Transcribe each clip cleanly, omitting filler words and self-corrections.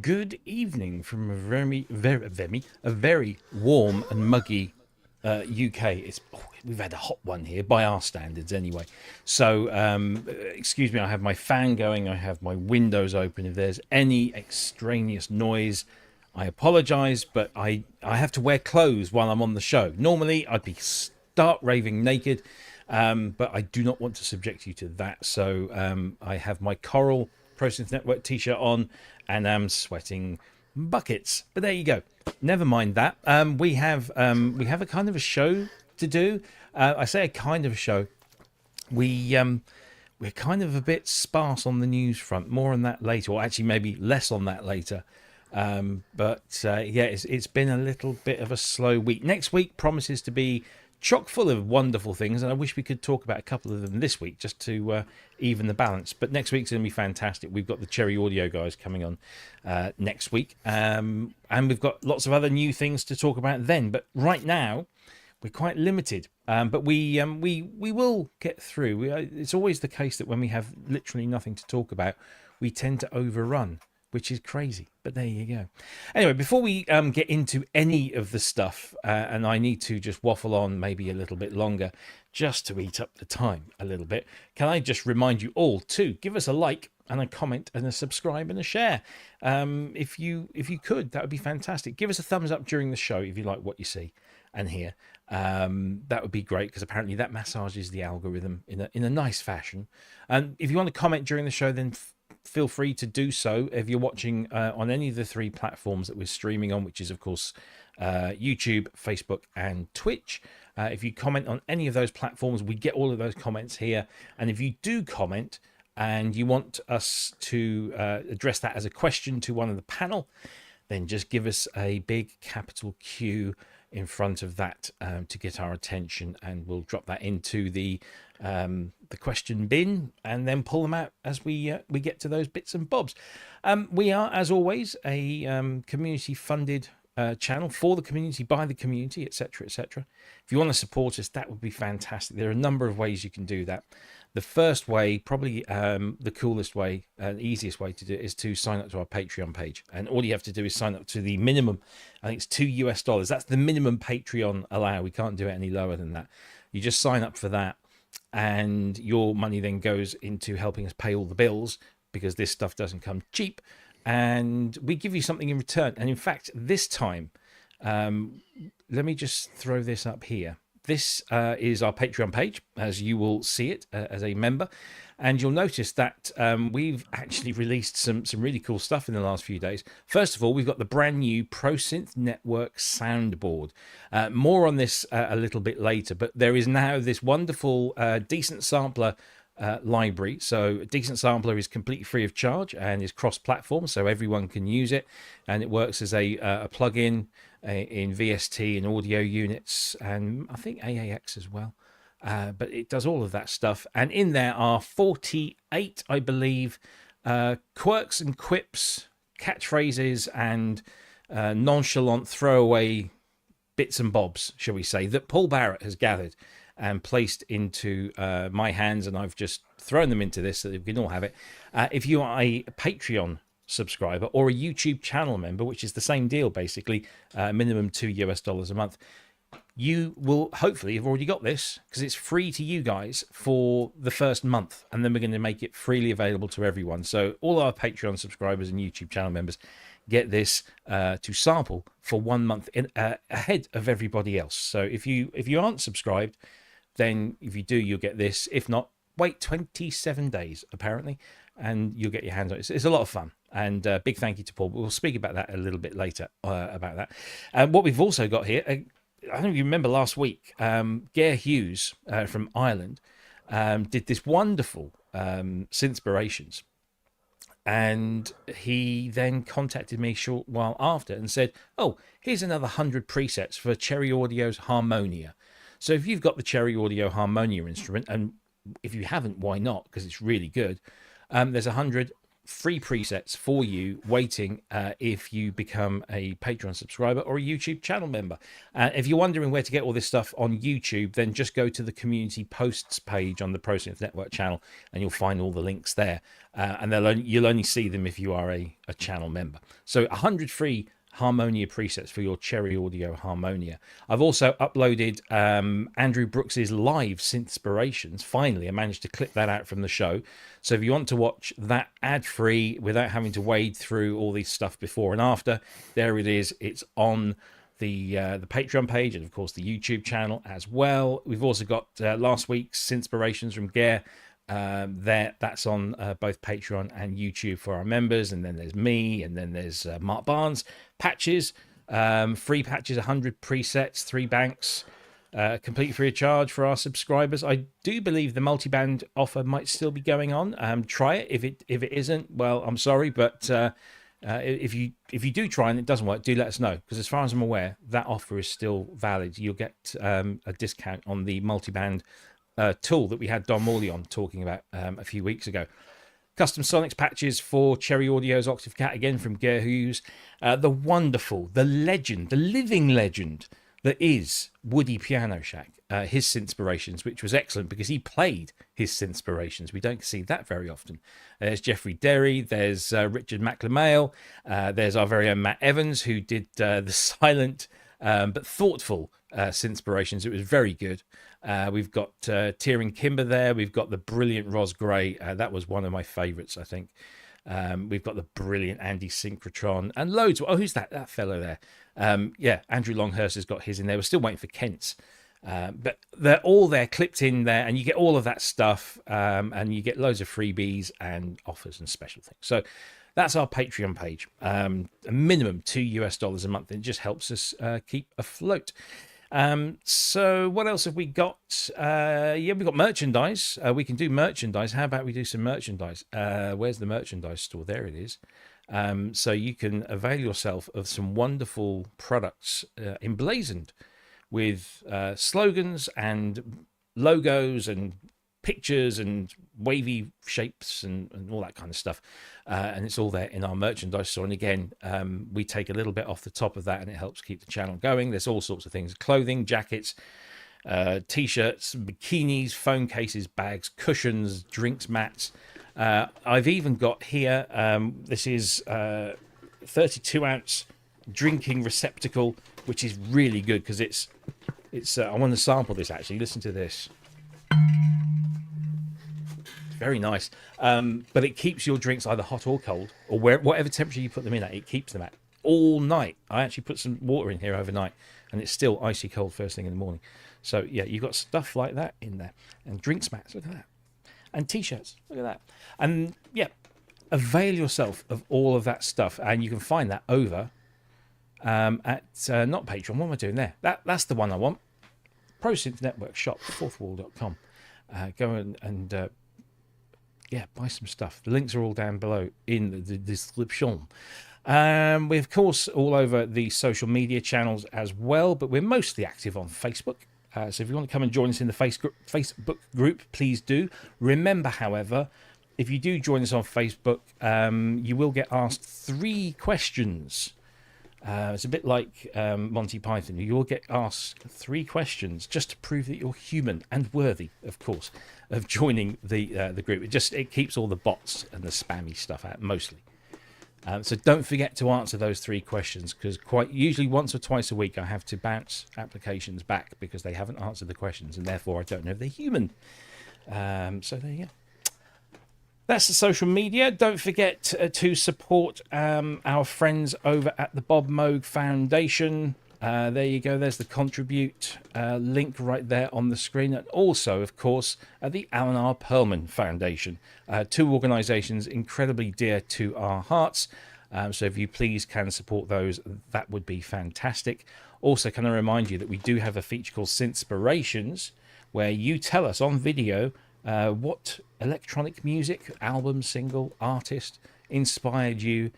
Good evening from a very warm and muggy UK. We've had a hot one here by our standards, anyway. So, excuse me. I have my fan going. I have my windows open. If there's any extraneous noise, I apologise. But I have to wear clothes while I'm on the show. Normally, I'd be stark raving naked, but I do not want to subject you to that. So, I have my Coral Synth Network t-shirt on, and I'm sweating buckets. But there you go. Never mind that. We have a kind of a show to do. I say a kind of a show. We're kind of a bit sparse on the news front. More on that later, or actually maybe less on that later. It's been a little bit of a slow week. Next week promises to be chock full of wonderful things, and I wish we could talk about a couple of them this week just to even the balance. But next week's going to be fantastic. We've got the Cherry Audio guys coming on next week, and we've got lots of other new things to talk about then. But right now, we're quite limited. But we will get through. It's always the case that when we have literally nothing to talk about, we tend to overrun, which is crazy. But there you go. Anyway, before we get into any of the stuff, and I need to just waffle on maybe a little bit longer just to eat up the time a little bit, can I just remind you all to give us a like and a comment and a subscribe and a share. If you could, that would be fantastic. Give us a thumbs up during the show if you like what you see and hear. That would be great, because apparently that massages the algorithm in a nice fashion. And if you want to comment during the show, then feel free to do so if you're watching on any of the three platforms that we're streaming on, which is of course YouTube, Facebook and Twitch. If you comment on any of those platforms, we get all of those comments here. And if you do comment and you want us to address that as a question to one of the panel, then just give us a big capital Q in front of that to get our attention, and we'll drop that into the question bin and then pull them out as we get to those bits and bobs. We are, as always, a community funded channel for the community, by the community, etc., etc. If you want to support us, that would be fantastic. There are a number of ways you can do that. The first way, probably the coolest way and easiest way to do it, is to sign up to our Patreon page. And all you have to do is sign up to the minimum, I think it's $2. That's the minimum Patreon allow. We can't do it any lower than that. You just sign up for that, and your money then goes into helping us pay all the bills, because this stuff doesn't come cheap. And we give you something in return. And in fact, this time, let me just throw this up here. This is our Patreon page, as you will see it as a member. And you'll notice that we've actually released some really cool stuff in the last few days. First of all, we've got the brand new Synth Network soundboard. More on this a little bit later, but there is now this wonderful Decent Sampler library. So Decent Sampler is completely free of charge and is cross-platform, so everyone can use it. And it works as a plug-in in VST and audio units, and I think AAX as well. But it does all of that stuff. And in there are 48, I believe, quirks and quips, catchphrases, and nonchalant throwaway bits and bobs, shall we say, that Paul Barrett has gathered and placed into my hands, and I've just thrown them into this so that we can all have it. If you are a Patreon subscriber or a YouTube channel member, which is the same deal basically, minimum $2 a month, you will hopefully have already got this, because it's free to you guys for the first month, and then we're going to make it freely available to everyone. So all our Patreon subscribers and YouTube channel members get this to sample for 1 month ahead of everybody else. So if you aren't subscribed, then if you do, you'll get this. If not, wait 27 days apparently, and you'll get your hands on it. It's a lot of fun. And big thank you to Paul. We'll speak about that a little bit later about that. And what we've also got here, I don't know if you remember last week, Gare Hughes from Ireland did this wonderful Synthspirations. And he then contacted me a short while after and said, oh, here's another 100 presets for Cherry Audio's Harmonia. So if you've got the Cherry Audio Harmonia instrument, and if you haven't, why not? Because it's really good. There's 100 free presets for you waiting if you become a Patreon subscriber or a YouTube channel member. If you're wondering where to get all this stuff on YouTube, then just go to the community posts page on the Synth Network channel and you'll find all the links there. And you'll only see them if you are a channel member. So 100 free Harmonia presets for your Cherry Audio Harmonia. I've also uploaded Andrew Brooks's live Synthspirations. Finally, I managed to clip that out from the show. So if you want to watch that ad-free without having to wade through all this stuff before and after, there it is. It's on the Patreon page and, of course, the YouTube channel as well. We've also got last week's Synthspirations from Gare. That's on both Patreon and YouTube for our members, and then there's me, and then there's Mark Barnes patches, free patches, 100 presets, 3 banks, completely free of charge for our subscribers. I do believe the multi-band offer might still be going on. Try it. If it isn't, well, I'm sorry, but if you do try and it doesn't work, do let us know, because as far as I'm aware, that offer is still valid. You'll get a discount on the multi-band tool that we had Don Morley on talking about a few weeks ago. Custom Sonics patches for Cherry Audio's Octave Cat, again from Gare Hughes. The wonderful, the legend, the living legend that is Woody Piano Shack, his Synthspirations, which was excellent because he played his Synthspirations. We don't see that very often. There's Jeffrey Derry, there's Richard McLemayel, there's our very own Matt Evans, who did the silent but thoughtful Synthspirations. It was very good. We've got Tearing Kimber there. We've got the brilliant Ros Gray. That was one of my favourites, I think. We've got the brilliant Andy Synchrotron and loads. Oh, who's that fellow there? Yeah, Andrew Longhurst has got his in there. We're still waiting for Kent's. But they're all there, clipped in there, and you get all of that stuff, and you get loads of freebies and offers and special things. So that's our Patreon page. A minimum $2 a month. It just helps us keep afloat. So what else have we got? Yeah, we've got merchandise. We can do merchandise. How about we do some merchandise? Where's the merchandise store? There it is. So you can avail yourself of some wonderful products emblazoned with slogans and logos and pictures and wavy shapes and all that kind of stuff, and it's all there in our merchandise store. And again, we take a little bit off the top of that and it helps keep the channel going. There's all sorts of things: clothing, jackets, t-shirts, bikinis, phone cases, bags, cushions, drinks, mats. I've even got here, this is 32-ounce drinking receptacle, which is really good because it's I want to sample this actually. Listen to this. Very nice, but it keeps your drinks either hot or cold, or whatever temperature you put them in at, it keeps them at all night. I actually put some water in here overnight and it's still icy cold first thing in the morning. So yeah, you've got stuff like that in there, and drinks mats, look at that, and t-shirts, look at that. And yeah, avail yourself of all of that stuff, and you can find that over at not Patreon. What am I doing there? That's the one I want. Synth Network shop, fourthwall.com. Go and yeah, buy some stuff. The links are all down below in the description. We're, of course, all over the social media channels as well, but we're mostly active on Facebook. So if you want to come and join us in the Facebook group, please do. Remember, however, if you do join us on Facebook, you will get asked 3 questions. It's a bit like Monty Python. You will get asked 3 questions just to prove that you're human and worthy, of course, of joining the group. It keeps all the bots and the spammy stuff out mostly. So don't forget to answer those 3 questions, because quite usually once or twice a week I have to bounce applications back because they haven't answered the questions, and therefore I don't know if they're human. So there you go. That's the social media. Don't forget to support our friends over at the Bob Moog Foundation. There you go. There's the contribute link right there on the screen. And also, of course, the Alan R. Perlman Foundation. 2 organisations incredibly dear to our hearts. So if you please can support those, that would be fantastic. Also, can I remind you that we do have a feature called Synthspirations, where you tell us on video what electronic music, album, single, artist inspired you.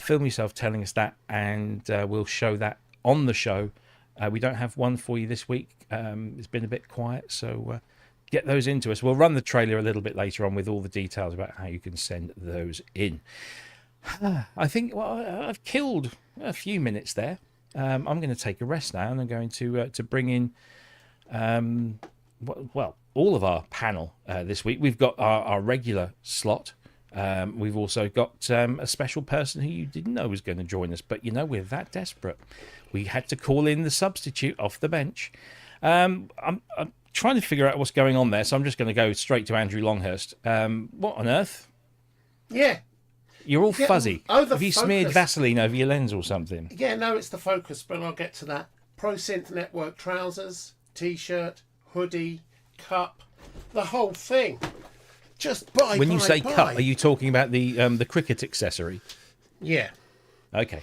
Film yourself telling us that, and we'll show that on the show. We don't have one for you this week. It's been a bit quiet, so get those into us. We'll run the trailer a little bit later on with all the details about how you can send those in. I think I've killed a few minutes there. I'm going to take a rest now, and I'm going to bring in all of our panel this week. We've got our regular slot. We've also got a special person who you didn't know was going to join us, but we're that desperate. We had to call in the substitute off the bench. I'm trying to figure out what's going on there, so I'm just going to go straight to Andrew Longhurst. What on earth? Yeah. You're all fuzzy. Have you focus. Smeared Vaseline over your lens or something? Yeah, no, it's the focus, but I'll get to that. Pro Synth Network trousers, t-shirt, hoodie, cup, the whole thing. Just buy. When you say cup, are you talking about the cricket accessory? Yeah. Okay.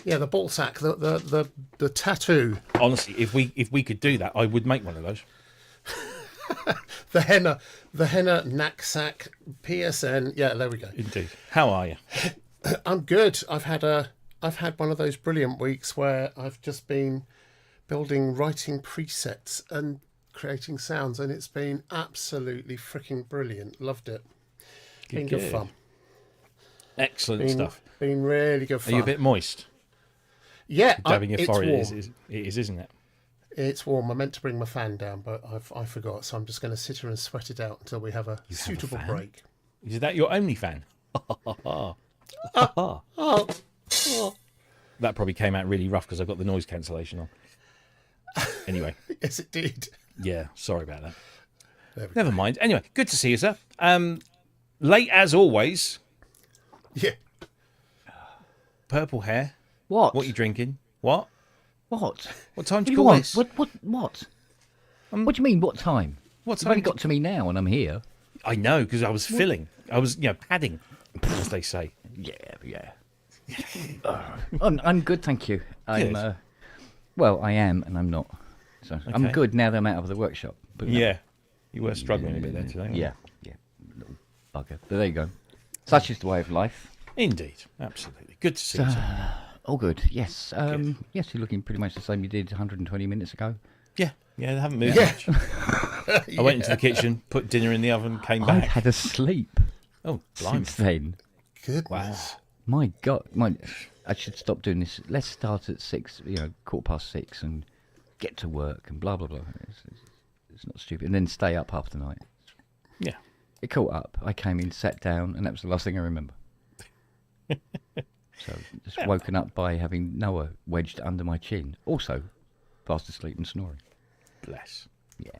Yeah, the ball sack, the tattoo. Honestly, if we could do that, I would make one of those. the henna knapsack, PSN. Yeah, there we go. Indeed. How are you? I'm good. I've had one of those brilliant weeks where I've just been writing presets and creating sounds, and it's been absolutely freaking brilliant. Loved it. Been good fun. Excellent stuff. Been really good fun. Are you a bit moist? Yeah, dabbing your forehead. It is, isn't it? It's warm. I meant to bring my fan down, but I forgot. So I'm just going to sit here and sweat it out until we have a suitable break. Is that your only fan? That probably came out really rough because I've got the noise cancellation on. Anyway. Yes, it did. Yeah, sorry about that. Never mind. Anyway, good to see you, sir. Late as always. Yeah. Purple hair. What? What are you drinking? What? What? What time do you call want? this? What? What do you mean, what time? What time? You've only got to me now and I'm here. I know, because I was filling. I was, padding, as they say. Yeah. I'm good, thank you. I am, and I'm not. So okay. I'm good now that I'm out of the workshop. But yeah, you were struggling a bit there today. Yeah, little bugger. But there you go. Such is the way of life. Indeed, absolutely. Good to see you. All good. Yes. Yes, you're looking pretty much the same you did 120 minutes ago. Yeah, I haven't moved much. I went into the kitchen, put dinner in the oven, came back. I've had a sleep. Oh, blimey. Since then. Goodness. Wow. My God. I should stop doing this. Let's start at 6, 6:15 and get to work and blah, blah, blah. It's not stupid. And then stay up half the night. Yeah. It caught up. I came in, sat down, and that was the last thing I remember. So just woken up by having Noah wedged under my chin. Also, fast asleep and snoring. Bless. Yeah.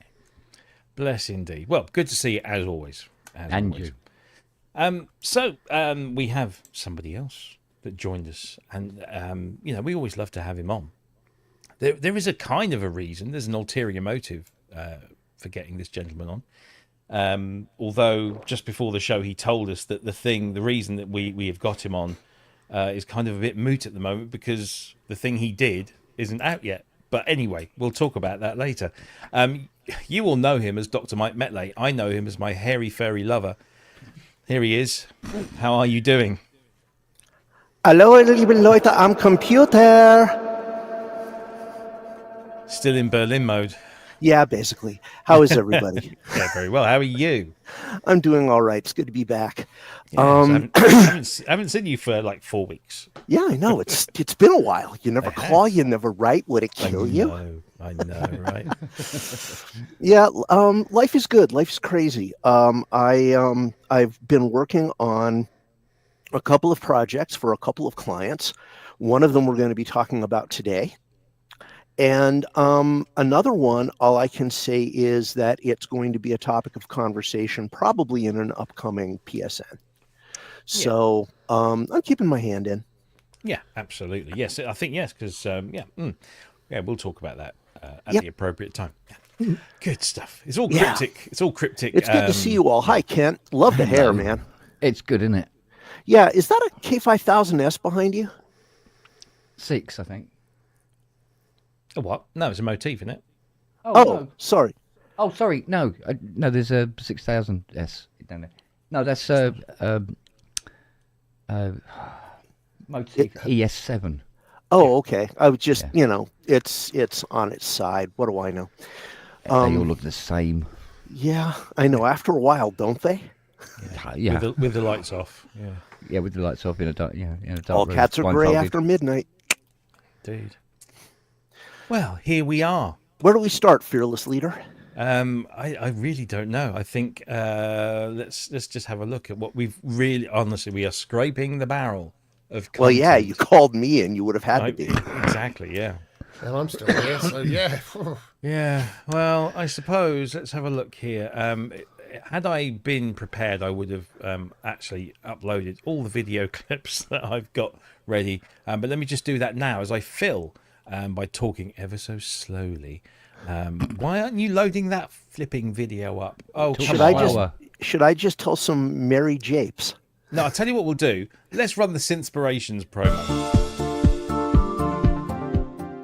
Bless indeed. Well, good to see you as always. You. So we have somebody else that joined us, and we always love to have him on. There is a kind of a reason. There's an ulterior motive for getting this gentleman on. Although just before the show, he told us that the reason that we have got him on is kind of a bit moot at the moment because the thing he did isn't out yet. But anyway, we'll talk about that later. You will know him as Dr. Mike Metley. I know him as my hairy, furry lover. Here he is. How are you doing? Hallo, liebe Leute am Computer. Still in Berlin mode. Yeah, basically. How is everybody? Yeah, very well. How are you? I'm doing all right. It's good to be back. Yeah, I haven't seen you for like 4 weeks. Yeah, I know. It's been a while. You never call. You never write. Would it kill you? I know, right? Yeah, life is good. Life's crazy. I've been working on a couple of projects for a couple of clients. One of them we're going to be talking about today. And another one, all I can say is that it's going to be a topic of conversation probably in an upcoming PSN. So I'm keeping my hand in. Yeah, absolutely. Yes, I think yes, because we'll talk about that at the appropriate time. Yeah. Good stuff. It's all cryptic. Yeah. It's all cryptic. It's good to see you all. Hi, Kent. Love the hair, man. It's good, isn't it? Yeah. Is that a K5000S behind you? 6, I think. A what? No, it's a motif, isn't it? Oh, no. Sorry. Oh, sorry. No, there's a 6000S down there. No, that's motif ES7. Oh, okay. I was just, it's on its side. What do I know? They all look the same. Yeah, I know. After a while, don't they? Yeah, With the lights off. Yeah, yeah, with the lights off in a dark, in a dark All room. cats are grey blindfolded. after midnight. dude. Well, here we are. Where do we start, fearless leader? I really don't know. I think let's just have a look at what we've really. Honestly, we are scraping the barrel of content. Well, yeah, you called me and you would have had to be. Exactly, yeah. And I'm still here, so yeah. Yeah, well, I suppose let's have a look here. Had I been prepared, I would have actually uploaded all the video clips that I've got ready. But let me just do that now as I fill by talking ever so slowly. Why aren't you loading that flipping video up? Oh, Should I just tell some merry japes? No, I'll tell you what we'll do. Let's run the Synthspirations promo.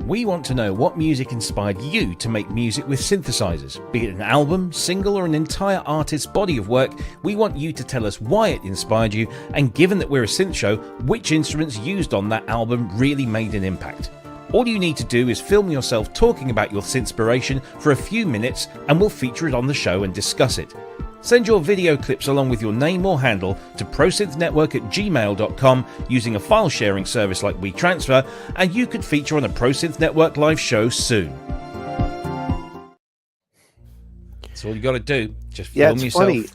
We want to know what music inspired you to make music with synthesizers. Be it an album, single, or an entire artist's body of work, we want you to tell us why it inspired you, and given that we're a synth show, which instruments used on that album really made an impact. All you need to do is film yourself talking about your synthspiration for a few minutes, and we'll feature it on the show and discuss it. Send your video clips along with your name or handle to prosynthnetwork@gmail.com using a file sharing service like WeTransfer, and you could feature on a ProSynth Network live show soon. That's all you got to do. Just film yourself. Funny.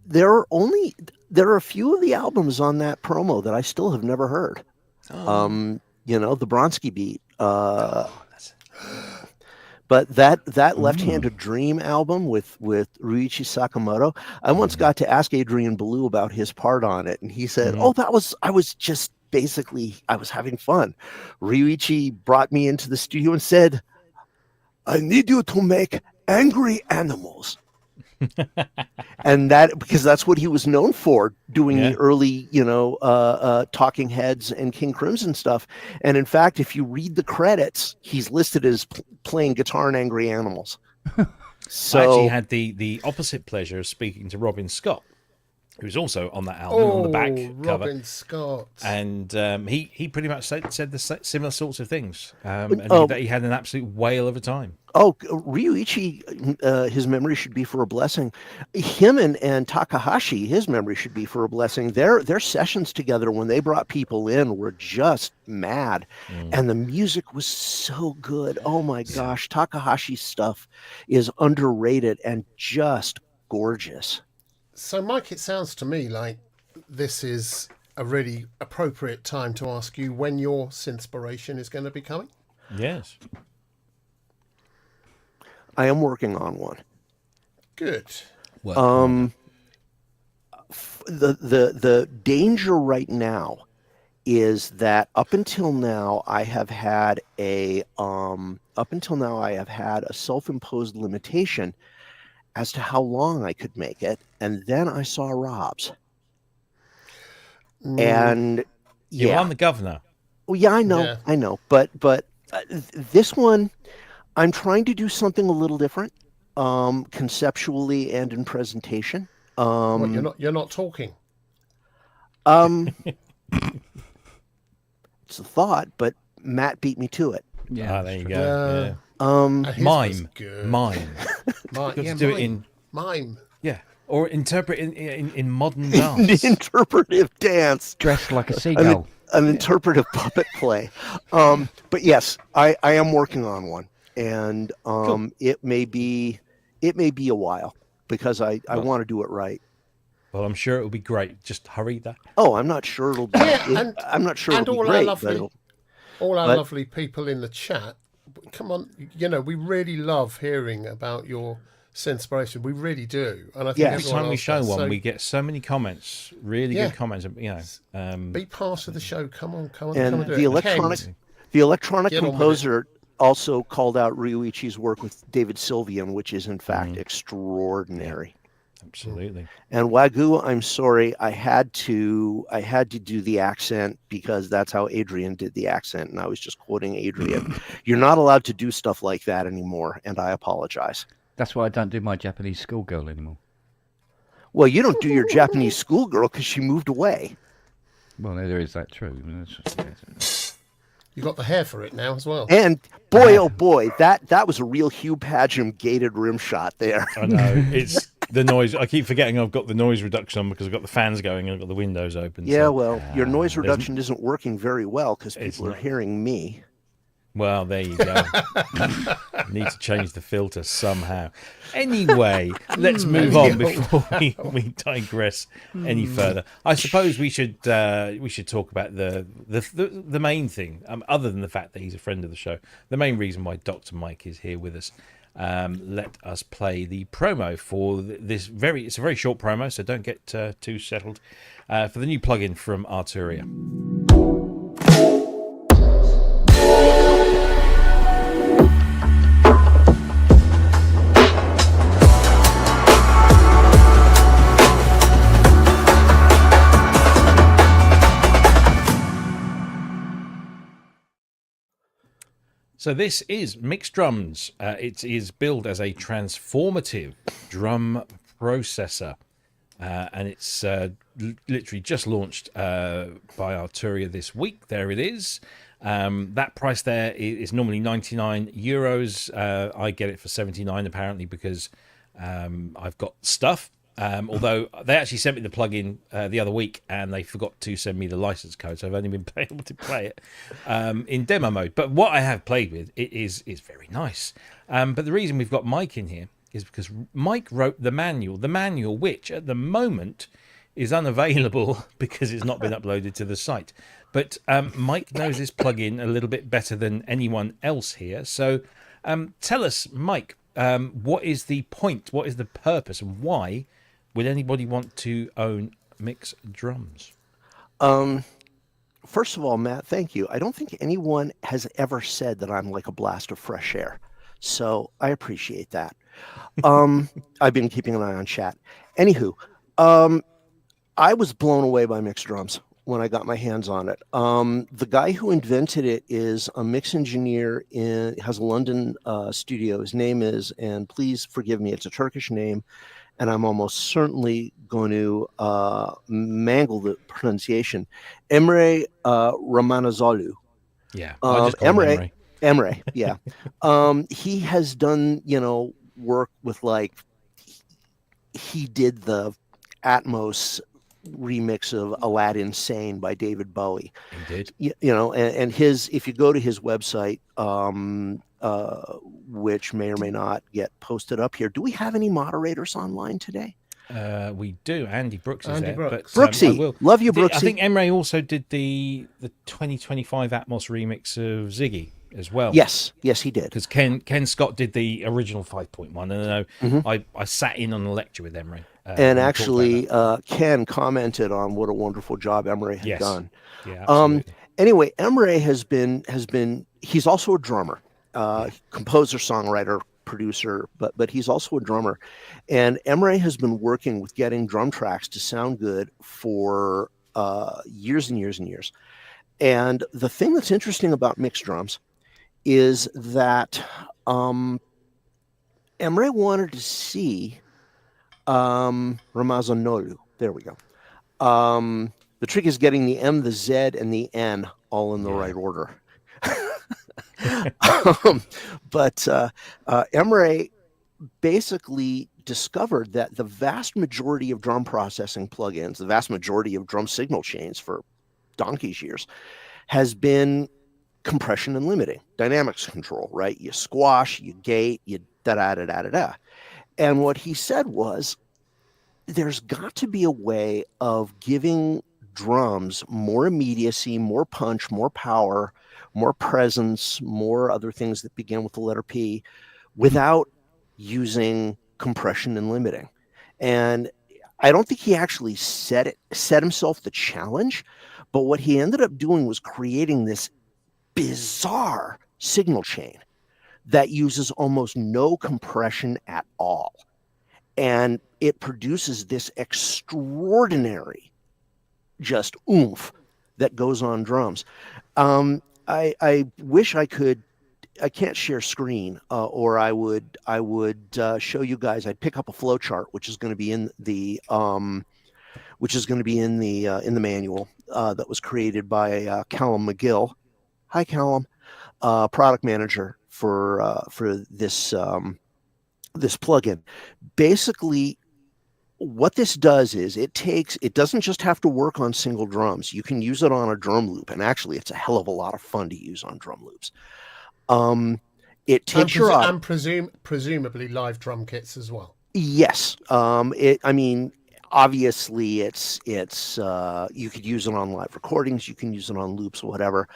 There are a few of the albums on that promo that I still have never heard. The Bronsky beat. But that Left-Handed Dream album with Ryuichi Sakamoto, I once got to ask Adrian Ballou about his part on it, and he said, I was having fun. Ryuichi brought me into the studio and said, I need you to make angry animals. And because that's what he was known for, doing the early, Talking Heads and King Crimson stuff. And in fact, if you read the credits, he's listed as playing guitar in Angry Animals. So I actually had the opposite pleasure of speaking to Robin Scott, who's also on that album on the back cover. Robin Scott. And he pretty much said the similar sorts of things. That he had an absolute whale of a time. Oh, Ryuichi, his memory should be for a blessing. Him and Takahashi, his memory should be for a blessing. Their sessions together when they brought people in were just mad. And the music was so good. Oh my gosh, Takahashi's stuff is underrated and just gorgeous. So, Mike, it sounds to me like this is a really appropriate time to ask you when your synthspiration is going to be coming. Yes. I am working on one. Good. The danger right now is that up until now I have had a self-imposed limitation as to how long I could make it, and then I saw Rob's. And I'm the governor. Well, yeah, I know, but this one, I'm trying to do something a little different, conceptually and in presentation. You're not talking. It's a thought, but Matt beat me to it. Yeah, there you go. Mime. Do it in mime. Yeah, or interpret in modern dance. Interpretive dance, dressed like a seagull. An interpretive puppet play. But yes, I am working on one, and cool. it may be a while because I want to do it right. Well, I'm sure it'll be great. Just hurry that. Oh, I'm not sure it'll be. I'm not sure it'll be great. All our lovely people in the chat, come on, we really love hearing about your synthspiration. We really do. And I think every time we show one, we get so many comments, really good comments. Be part of the show. Come on. And the electronic composer also called out Ryuichi's work with David Sylvian, which is in fact extraordinary. Absolutely. And Wagyu, I'm sorry, I had to do the accent because that's how Adrian did the accent, and I was just quoting Adrian. You're not allowed to do stuff like that anymore, and I apologize. That's why I don't do my Japanese schoolgirl anymore. Well, you don't do your Japanese schoolgirl because she moved away. Well, there is that true. You got the hair for it now as well. And boy, oh boy, that was a real Hugh Padgham gated rim shot there. I know. It's the noise. I keep forgetting I've got the noise reduction on because I've got the fans going and I've got the windows open. Yeah, so, well, your noise reduction isn't working very well because people are hearing me. well, there you go. Need to change the filter somehow. Anyway, let's move on before we digress any further. I suppose we should talk about the main thing, other than the fact that he's a friend of the show. The main reason why Dr. Mike is here with us. Let us play the promo for this it's a very short promo, so don't get too settled, for the new plugin from Arturia. So this is Mix Drums. It is billed as a transformative drum processor. And it's literally just launched by Arturia this week. There it is. That price there is normally €99. I get it for 79 apparently because I've got stuff. Although they actually sent me the plugin the other week and they forgot to send me the license code, so I've only been able to play it in demo mode. But what I have played with it is very nice. But the reason we've got Mike in here is because Mike wrote the manual which at the moment is unavailable because it's not been uploaded to the site. But Mike knows this plugin a little bit better than anyone else here. So tell us, Mike, what is the point? What is the purpose? And why would anybody want to own Mix Drums? First of all, Matt, thank you. I don't think anyone has ever said that I'm like a blast of fresh air. So I appreciate that. I've been keeping an eye on chat. Anywho, I was blown away by Mix Drums when I got my hands on it. The guy who invented it is a mix engineer has a London studio. His name is, and please forgive me, it's a Turkish name, and I'm almost certainly going to mangle the pronunciation. Emre Ramanazolu. Yeah, I'll just call him Emre, yeah. He has done, work with he did the Atmos remix of Aladdin Sane by David Bowie. He did. And his, if you go to his website, which may or may not get posted up here. Do we have any moderators online today? We do. Andy Brooks is there. Brooks. But, Brooksy, love you, Brooksy. I think Emre also did the 2025 Atmos remix of Ziggy as well. Yes, he did. Because Ken Scott did the original 5.1, and I know I sat in on the lecture with Emre. And actually, Ken commented on what a wonderful job Emre had done. Yeah, absolutely. Anyway, Emre has been. He's also a drummer, composer, songwriter, producer, but he's also a drummer. And Emre has been working with getting drum tracks to sound good for years and years and years. And the thing that's interesting about Mix Drums is that Emre wanted to see Ramazanolu. There we go. The trick is getting the M, the Z, and the N all in the right order. But Emre basically discovered that the vast majority of drum processing plugins, the vast majority of drum signal chains for donkey's years, has been compression and limiting, dynamics control, right? You squash, you gate, you da-da-da-da-da-da. And what he said was, there's got to be a way of giving drums more immediacy, more punch, more power, more presence, more other things that begin with the letter P without using compression and limiting. And I don't think he actually set himself the challenge, but what he ended up doing was creating this bizarre signal chain that uses almost no compression at all. And it produces this extraordinary just oomph that goes on drums. I wish I could. I can't share screen, or I would show you guys. I'd pick up a flow chart, which is going to be in the manual that was created by Callum McGill. Hi, Callum. Product manager for this this plugin. Basically, what this does is it doesn't just have to work on single drums. You can use it on a drum loop, and actually, it's a hell of a lot of fun to use on drum loops. It takes your audio. And presumably live drum kits as well. Yes. I mean, obviously it's you could use it on live recordings, you can use it on loops, whatever.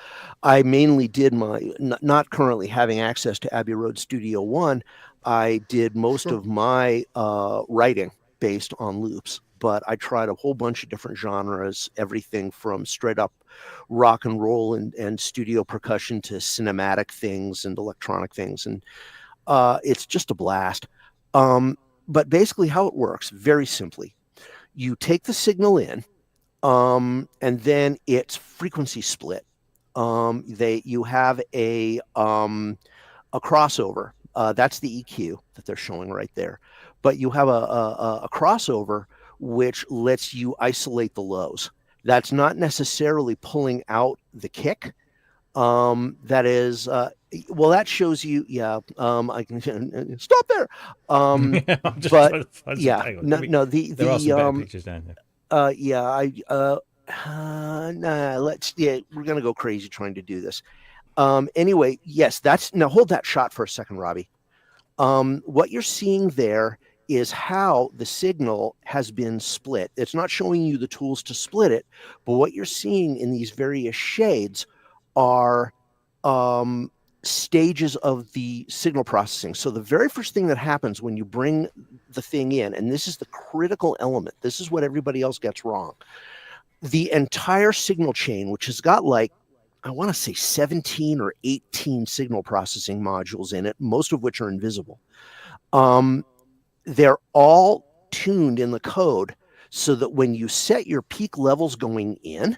I mainly did not currently having access to Abbey Road Studio One. I did most of my writing based on loops, but I tried a whole bunch of different genres, everything from straight up rock and roll and studio percussion to cinematic things and electronic things, and it's just a blast. But basically how it works, very simply, you take the signal in, and then it's frequency split. You have a crossover. That's the EQ that they're showing right there. But you have a crossover which lets you isolate the lows. That's not necessarily pulling out the kick. That is, well, that shows you, I can stop there. But yeah, no, there are some better pictures down there. We're gonna go crazy trying to do this. Anyway, yes, now hold that shot for a second, Robbie. What you're seeing there is how the signal has been split. It's not showing you the tools to split it, but what you're seeing in these various shades are stages of the signal processing. So the very first thing that happens when you bring the thing in, and this is the critical element, this is what everybody else gets wrong. The entire signal chain, which has got like, I want to say 17 or 18 signal processing modules in it, most of which are invisible. They're all tuned in the code so that when you set your peak levels going in,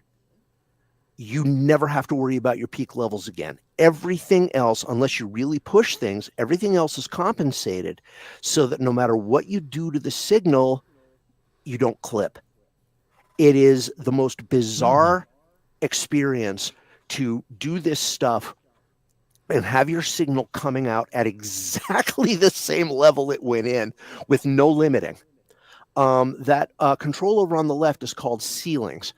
you never have to worry about your peak levels again. Everything else, unless you really push things, everything else is compensated so that no matter what you do to the signal, you don't clip. It is the most bizarre experience to do this stuff and have your signal coming out at exactly the same level it went in with no limiting. That control over on the left is called ceilings.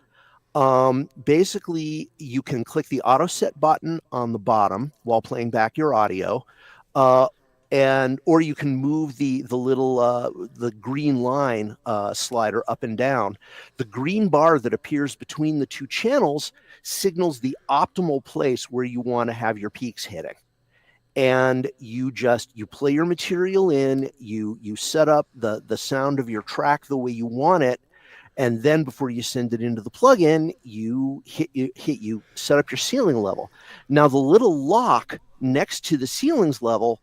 Basically, you can click the auto set button on the bottom while playing back your audio, or you can move the little the green line slider up and down. The green bar that appears between the two channels signals the optimal place where you want to have your peaks hitting. And you play your material in, you set up the sound of your track the way you want it, and then before you send it into the plugin, you set up your ceiling level. Now the little lock next to the ceilings level,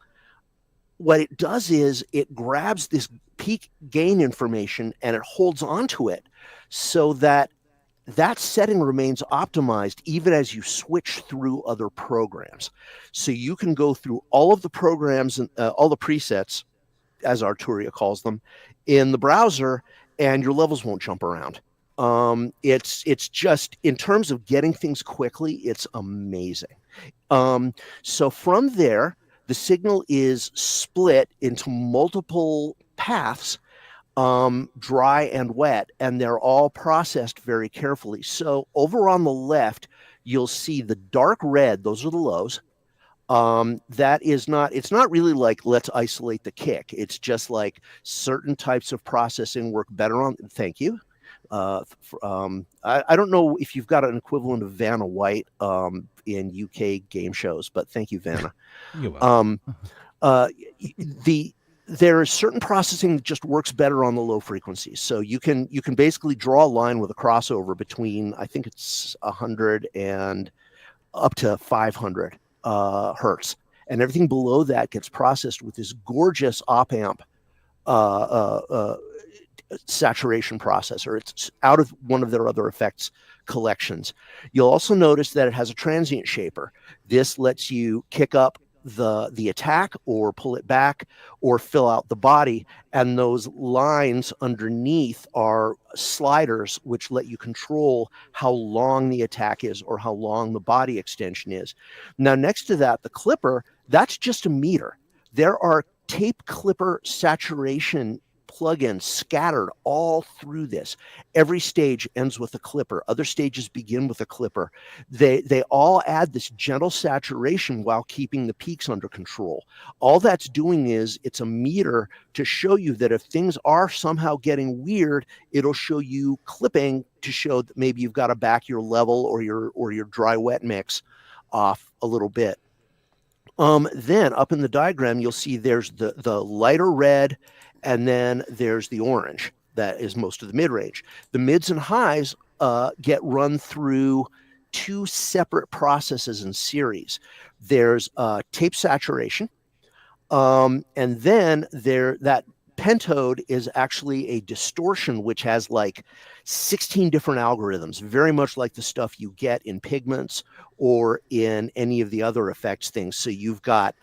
what it does is it grabs this peak gain information and it holds onto it so that setting remains optimized even as you switch through other programs. So you can go through all of the programs and all the presets, as Arturia calls them, in the browser, and your levels won't jump around. It's just, in terms of getting things quickly, it's amazing. So from there, the signal is split into multiple paths, dry and wet, and they're all processed very carefully. So over on the left, you'll see the dark red, those are the lows. It's not really like, let's isolate the kick. It's just like certain types of processing work better on, thank you. I don't know if you've got an equivalent of Vanna White in UK game shows, but thank you, Vanna. You're welcome. There is certain processing that just works better on the low frequencies. So you can basically draw a line with a crossover between, I think it's 100 and up to 500 hertz, and everything below that gets processed with this gorgeous op amp saturation processor. It's out of one of their other effects collections. You'll also notice that it has a transient shaper. This lets you kick up the attack or pull it back or fill out the body. And those lines underneath are sliders, which let you control how long the attack is or how long the body extension is. Now, next to that, the clipper, that's just a meter. There are tape clipper saturation plugins scattered all through this. Every stage ends with a clipper. Other stages begin with a clipper. They all add this gentle saturation while keeping the peaks under control. All that's doing is it's a meter to show you that if things are somehow getting weird, it'll show you clipping to show that maybe you've got to back your level or your dry wet mix off a little bit. Then up in the diagram, you'll see there's the lighter red, and then there's the orange. That is most of the mid-range. The mids and highs get run through two separate processes in series. There's tape saturation, and then that pentode is actually a distortion, which has like 16 different algorithms, very much like the stuff you get in Pigments or in any of the other effects things. So you've got,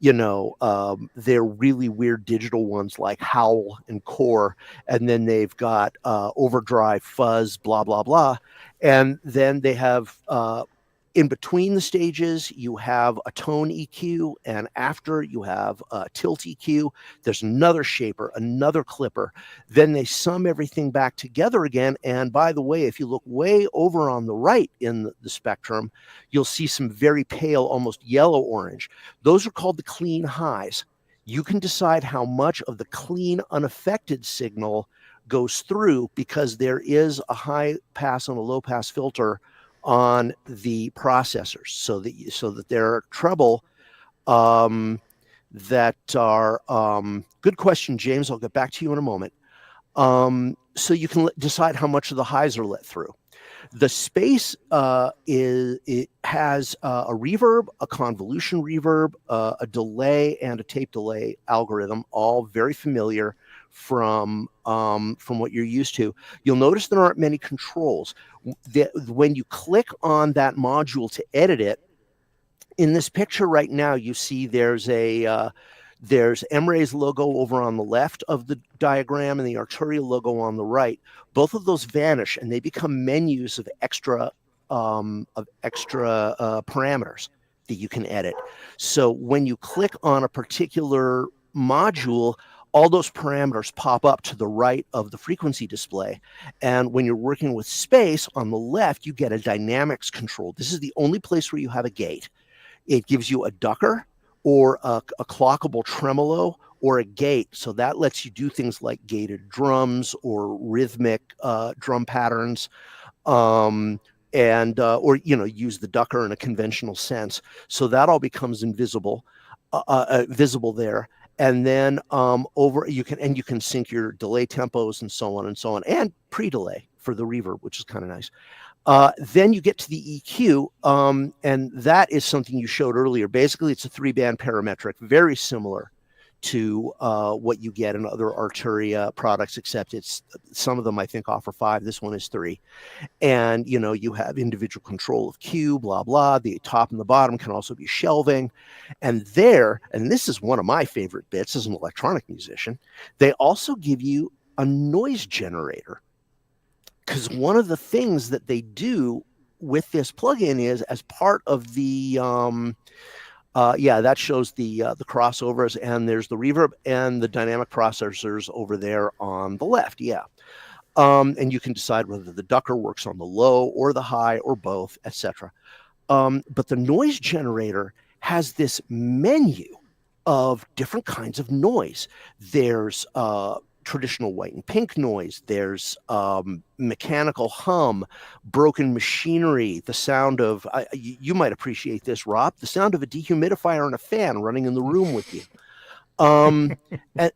they're really weird digital ones like Howl and Core, and then they've got Overdrive, Fuzz, blah, blah, blah. And then they have in between the stages, you have a tone EQ, and after you have a tilt EQ. There's another shaper, another clipper. Then they sum everything back together again. And by the way, if you look way over on the right in the spectrum, you'll see some very pale, almost yellow orange. Those are called the clean highs. You can decide how much of the clean, unaffected signal goes through because there is a high pass and a low pass filter on the processors, so that there are treble that are good question, James. I'll get back to you in a moment. So you can decide how much of the highs are let through. The space it has a reverb, a convolution reverb, a delay, and a tape delay algorithm, all very familiar from what you're used to. You'll notice there aren't many controls. When you click on that module to edit it, in this picture right now, you see there's Emre's logo over on the left of the diagram and the Arturia logo on the right. Both of those vanish and they become menus of extra parameters that you can edit. So when you click on a particular module, all those parameters pop up to the right of the frequency display. And when you're working with space on the left, you get a dynamics control. This is the only place where you have a gate. It gives you a ducker or a clockable tremolo or a gate. So that lets you do things like gated drums or rhythmic drum patterns, or use the ducker in a conventional sense. So that all becomes visible there. And then you can sync your delay tempos and so on, and pre-delay for the reverb, which is kind of nice. Then you get to the EQ, and that is something you showed earlier. Basically, it's a 3-band parametric, very similar to what you get in other Arturia products, except some of them I think offer 5. This one is 3. And you have individual control of Q, blah blah. The top and the bottom can also be shelving. And this is one of my favorite bits as an electronic musician, they also give you a noise generator. Because one of the things that they do with this plugin is, as part of the that shows the crossovers, and there's the reverb and the dynamic processors over there on the left. And you can decide whether the ducker works on the low or the high or both, etc. But the noise generator has this menu of different kinds of noise. There's traditional white and pink noise. There's mechanical hum, broken machinery, the sound of, you might appreciate this, Rob, the sound of a dehumidifier and a fan running in the room with you. And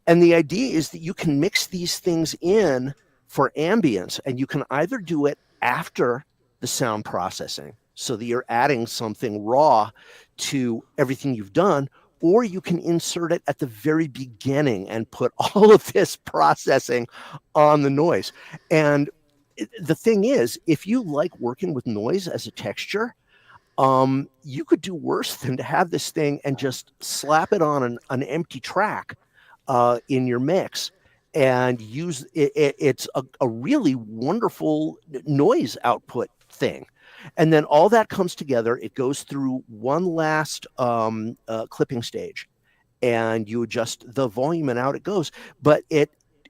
the idea is that you can mix these things in for ambience, and you can either do it after the sound processing so that you're adding something raw to everything you've done, or you can insert it at the very beginning and put all of this processing on the noise. And the thing is, if you like working with noise as a texture, You could do worse than to have this thing and just slap it on an empty track in your mix and use it. It's a really wonderful noise output thing. And then all that comes together. It goes through one last clipping stage, and you adjust the volume, and out it goes. But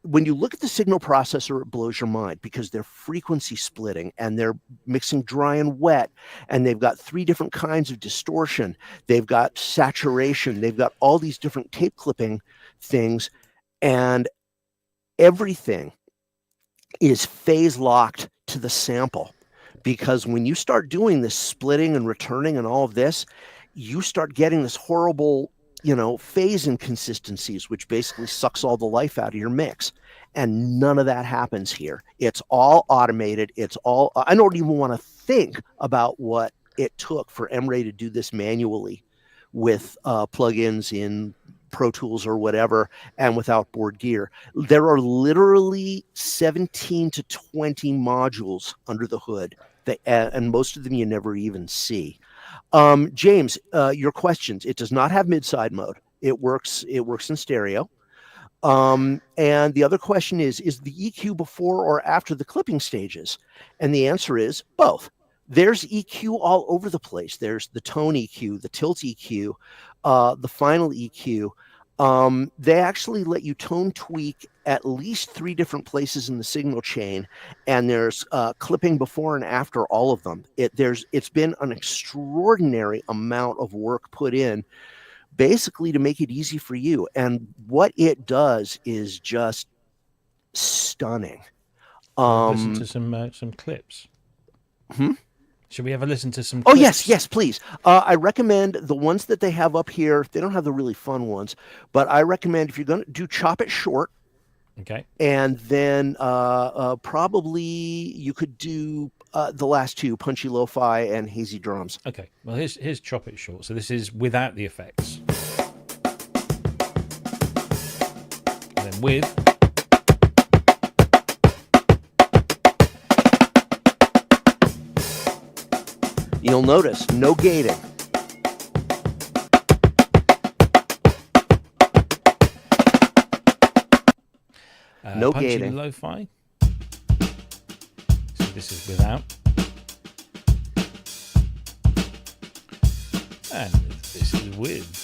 when you look at the signal processor, it blows your mind because they're frequency splitting and they're mixing dry and wet, and they've got 3 different kinds of distortion. They've got saturation. They've got all these different tape clipping things, and everything is phase locked to the sample. Because when you start doing this splitting and returning and all of this, you start getting this horrible, phase inconsistencies, which basically sucks all the life out of your mix. And none of that happens here. It's all automated. I don't even want to think about what it took for Emre to do this manually with plugins in Pro Tools or whatever, and with outboard gear. There are literally 17 to 20 modules under the hood, and most of them you never even see. James, your questions. It does not have mid-side mode. It works in stereo. And the other question is the EQ before or after the clipping stages? And the answer is both. There's EQ all over the place. There's the tone EQ, the tilt EQ, the final EQ. They actually let you tone tweak at least 3 different places in the signal chain, and there's clipping before and after all of them. It's been an extraordinary amount of work put in, basically to make it easy for you. And what it does is just stunning. Listen to some clips. Should we have a listen to some clips? Oh, yes, please. I recommend the ones that they have up here. They don't have the really fun ones, but I recommend if you're going to do Chop It Short. Okay. And then probably you could do the last 2, Punchy Lo-Fi and Hazy Drums. Okay. Well, here's Chop It Short. So this is without the effects. And then with... You'll notice no gating. No gating. Lo-Fi. So this is without. And this is with.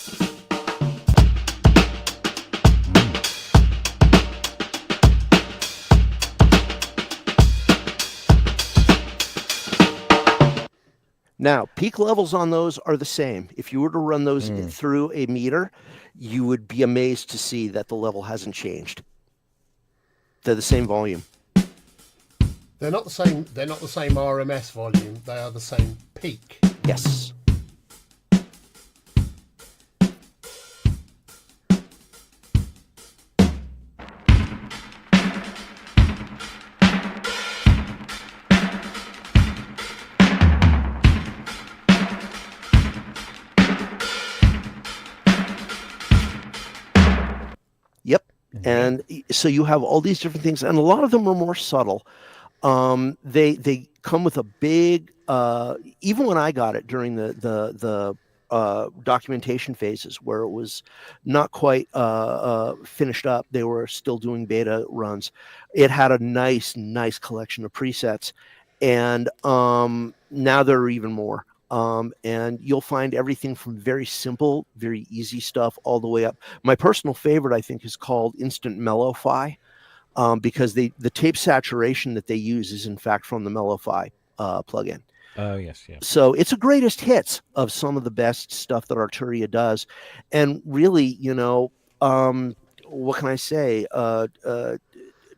Now, peak levels on those are the same. If you were to run those through a meter, you would be amazed to see that the level hasn't changed. They're the same volume. They're not the same RMS volume. They are the same peak. Yes. And so you have all these different things, and a lot of them are more subtle. They come with a big. Even when I got it during the documentation phases, where it was not quite finished up, they were still doing beta runs. It had a nice collection of presets, and now there are even more. And you'll find everything from very simple, very easy stuff all the way up. My personal favorite, I think, is called Instant Mellow-Fi, because the tape saturation that they use is in fact from the Mellow-Fi plugin. Oh, yes, yeah. So it's a greatest hits of some of the best stuff that Arturia does. And really, what can I say?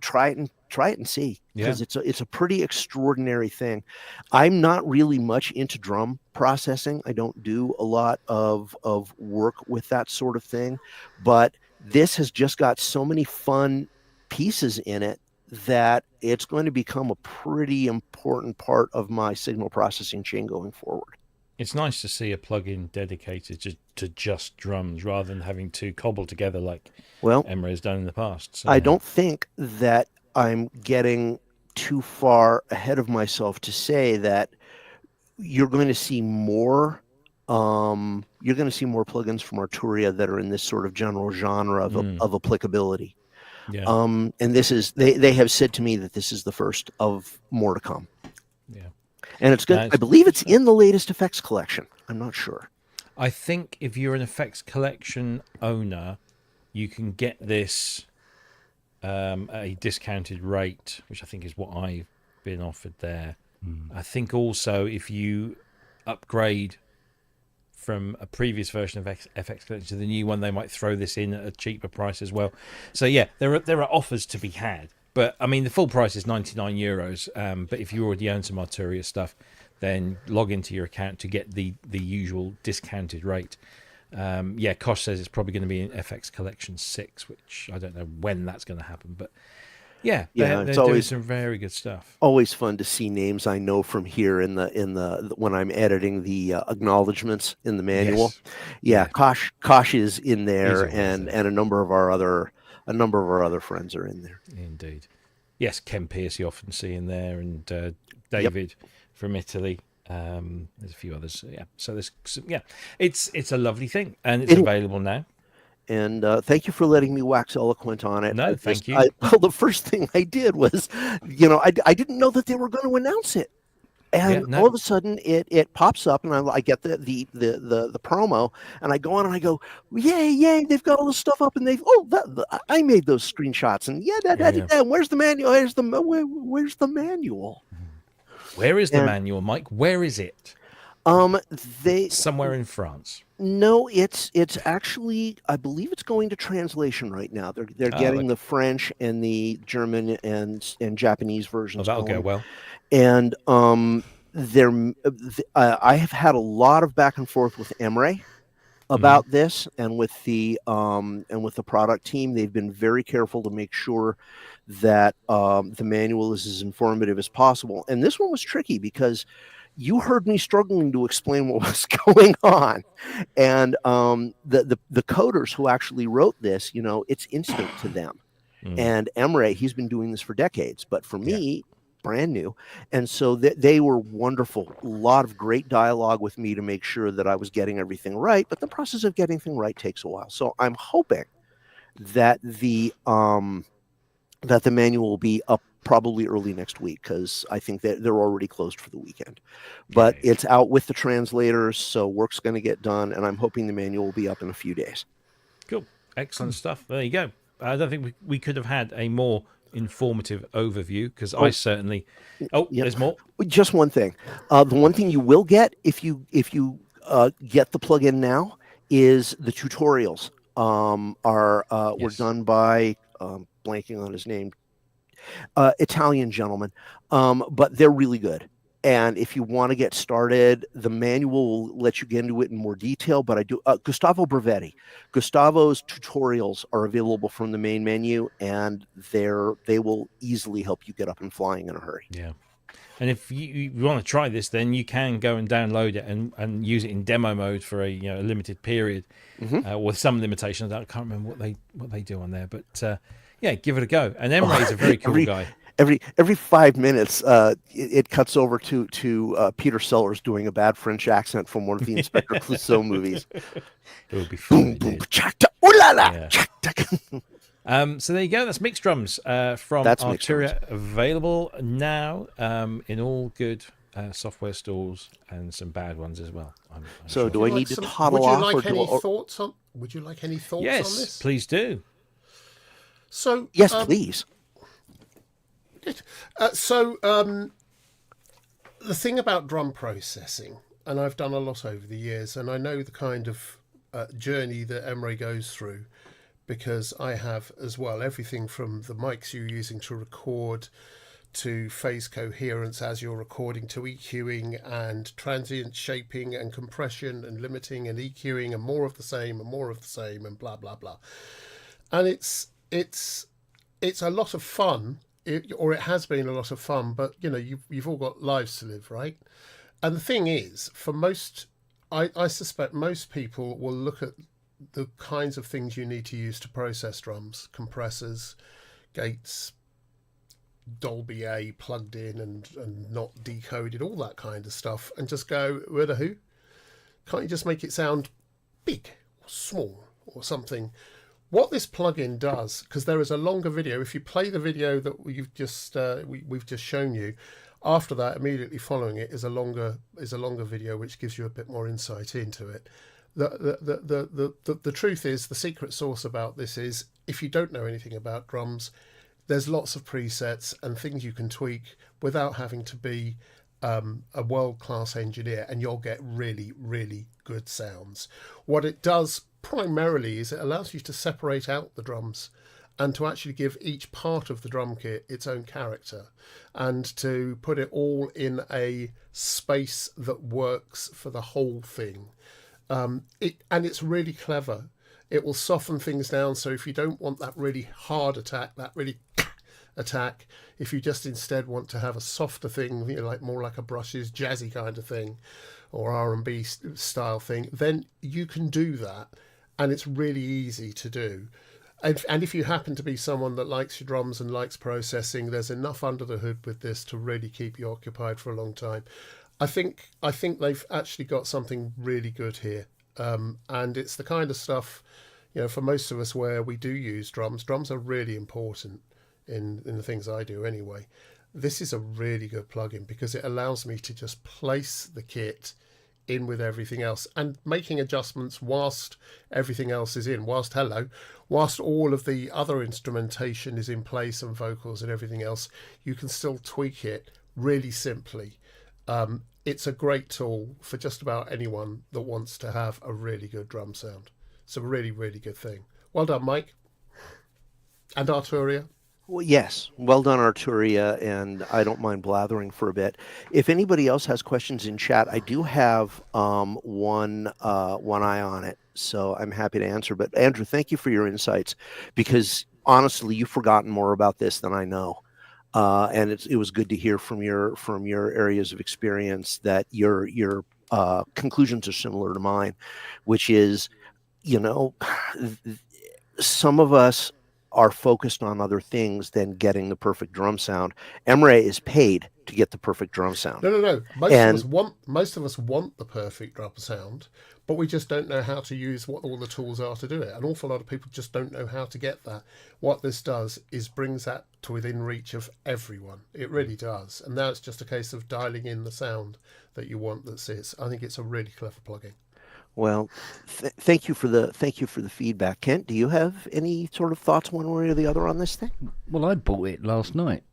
Try it and see, because it's a pretty extraordinary thing. I'm not really much into drum processing. I don't do a lot of work with that sort of thing, but this has just got so many fun pieces in it that it's going to become a pretty important part of my signal processing chain going forward. It's nice to see a plugin dedicated to just drums rather than having to cobble together like Emre has done in the past. So. I don't think that I'm getting too far ahead of myself to say that you're going to see more. You're going to see more plugins from Arturia that are in this sort of general genre of applicability. Yeah. And this is they have said to me that this is the first of more to come. Yeah. And it's good. Nice. I believe it's in the latest effects collection. I'm not sure. I think if you're an effects collection owner, you can get this at a discounted rate, which I think is what I've been offered there. I think also if you upgrade from a previous version of FX Collection to the new one, they might throw this in at a cheaper price as well. So yeah, there are offers to be had. But I mean, the full price is €99. But if you already own some Arturia stuff, then log into your account to get the usual discounted rate. Yeah, Kosh says it's probably going to be in FX Collection 6, which I don't know when that's going to happen. But yeah, they're doing some very good stuff. Always fun to see names I know from here in the when I'm editing the acknowledgments in the manual. Yes. Yeah, Kosh is in there, and a number of our other friends are in there. Indeed. Yes, Ken Pierce you often see in there, and David from Italy. There's a few others. Yeah. So there's it's a lovely thing, and it's available now. And thank you for letting me wax eloquent on it. No, thank you. Well, the first thing I did was, I didn't know that they were going to announce it, and all of a sudden it pops up, and I get the promo, and I go on and I go, yay! They've got all this stuff up, and I made those screenshots, and where's the manual? Where's the manual? Where is the manual, Mike? Where is it? Somewhere in France. No, it's actually, I believe it's going to translation right now. They're getting the French and the German and Japanese versions. That'll go well. And I have had a lot of back and forth with Emre about this, and with the product team. They've been very careful to make sure that the manual is as informative as possible. And this one was tricky because you heard me struggling to explain what was going on, and the coders who actually wrote this, it's instant to them. And Emre, he's been doing this for decades, but for me, brand new. And so they were wonderful. A lot of great dialogue with me to make sure that I was getting everything right. But the process of getting things right takes a while. So I'm hoping that the manual will be up probably early next week, because I think that they're already closed for the weekend. But it's out with the translators, so work's going to get done, and I'm hoping the manual will be up in a few days. Cool. Excellent stuff. There you go. I don't think we could have had a more informative overview, because I certainly... there's more. Just one thing. The one thing you will get if you get the plugin now is the tutorials were done by... blanking on his name, Italian gentleman, but they're really good. And if you want to get started, the manual will let you get into it in more detail. But Gustavo Brevetti. Gustavo's tutorials are available from the main menu, and they will easily help you get up and flying in a hurry. Yeah. And if you want to try this, then you can go and download it and use it in demo mode for a limited period, with some limitations. I can't remember what they do on there, but give it a go. And Emre is a very cool guy. Every 5 minutes, it cuts over to Peter Sellers doing a bad French accent from one of the Inspector Clouseau movies. It would be fun. So there you go. That's Mix Drums from Arturia, available now in all good software stores and some bad ones as well. I'm so sure. do I need to toddle off? Would you like any thoughts on Yes, this? please do. So yes, please. The thing about drum processing, and I've done a lot over the years, and I know the kind of journey that Emre goes through, because I have as well, everything from the mics you're using to record, to phase coherence as you're recording, to EQing and transient shaping and compression and limiting and EQing and more of the same and more of the same and blah blah blah. And it's a lot of fun. It has been a lot of fun, but you've all got lives to live, right? And the thing is, for most, I suspect most people will look at the kinds of things you need to use to process drums: compressors, gates, Dolby A plugged in and not decoded, all that kind of stuff, and just go, who? Can't you just make it sound big or small or something? What this plugin does, because there is a longer video, if you play the video that we've just shown you, after that, immediately following it is a longer video which gives you a bit more insight into it. The truth is, the secret sauce about this is, if you don't know anything about drums, there's lots of presets and things you can tweak without having to be a world-class engineer, and you'll get really, really good sounds. What it does primarily is it allows you to separate out the drums and to actually give each part of the drum kit its own character, and to put it all in a space that works for the whole thing. And it's really clever. It will soften things down, so if you don't want that really hard attack, that really attack, if you just instead want to have a softer thing, like more like a brushes jazzy kind of thing, or R&B style thing, then you can do that, and it's really easy to do. And if you happen to be someone that likes your drums and likes processing, there's enough under the hood with this to really keep you occupied for a long time. I think they've actually got something really good here, and it's the kind of stuff, for most of us where we do use drums. Drums are really important in the things I do anyway. This is a really good plugin because it allows me to just place the kit in with everything else and making adjustments whilst everything else is in, whilst all of the other instrumentation is in place and vocals and everything else. You can still tweak it really simply. It's a great tool for just about anyone that wants to have a really good drum sound. It's a really, really good thing. Well done, Mike. And Arturia. Well, yes, well done, Arturia, and I don't mind blathering for a bit. If anybody else has questions in chat, I do have one eye on it, so I'm happy to answer. But Andrew, thank you for your insights, because honestly, you've forgotten more about this than I know, and it was good to hear from your areas of experience that your conclusions are similar to mine, which is, some of us are focused on other things than getting the perfect drum sound. Emre is paid to get the perfect drum sound. No. Most of us want the perfect drum sound, but we just don't know how to use what all the tools are to do it. An awful lot of people just don't know how to get that. What this does is brings that to within reach of everyone. It really does. And now it's just a case of dialing in the sound that you want that sits. I think it's a really clever plugin. Well, thank you for the feedback. Kent, do you have any sort of thoughts one way or the other on this thing? Well, I bought it last night.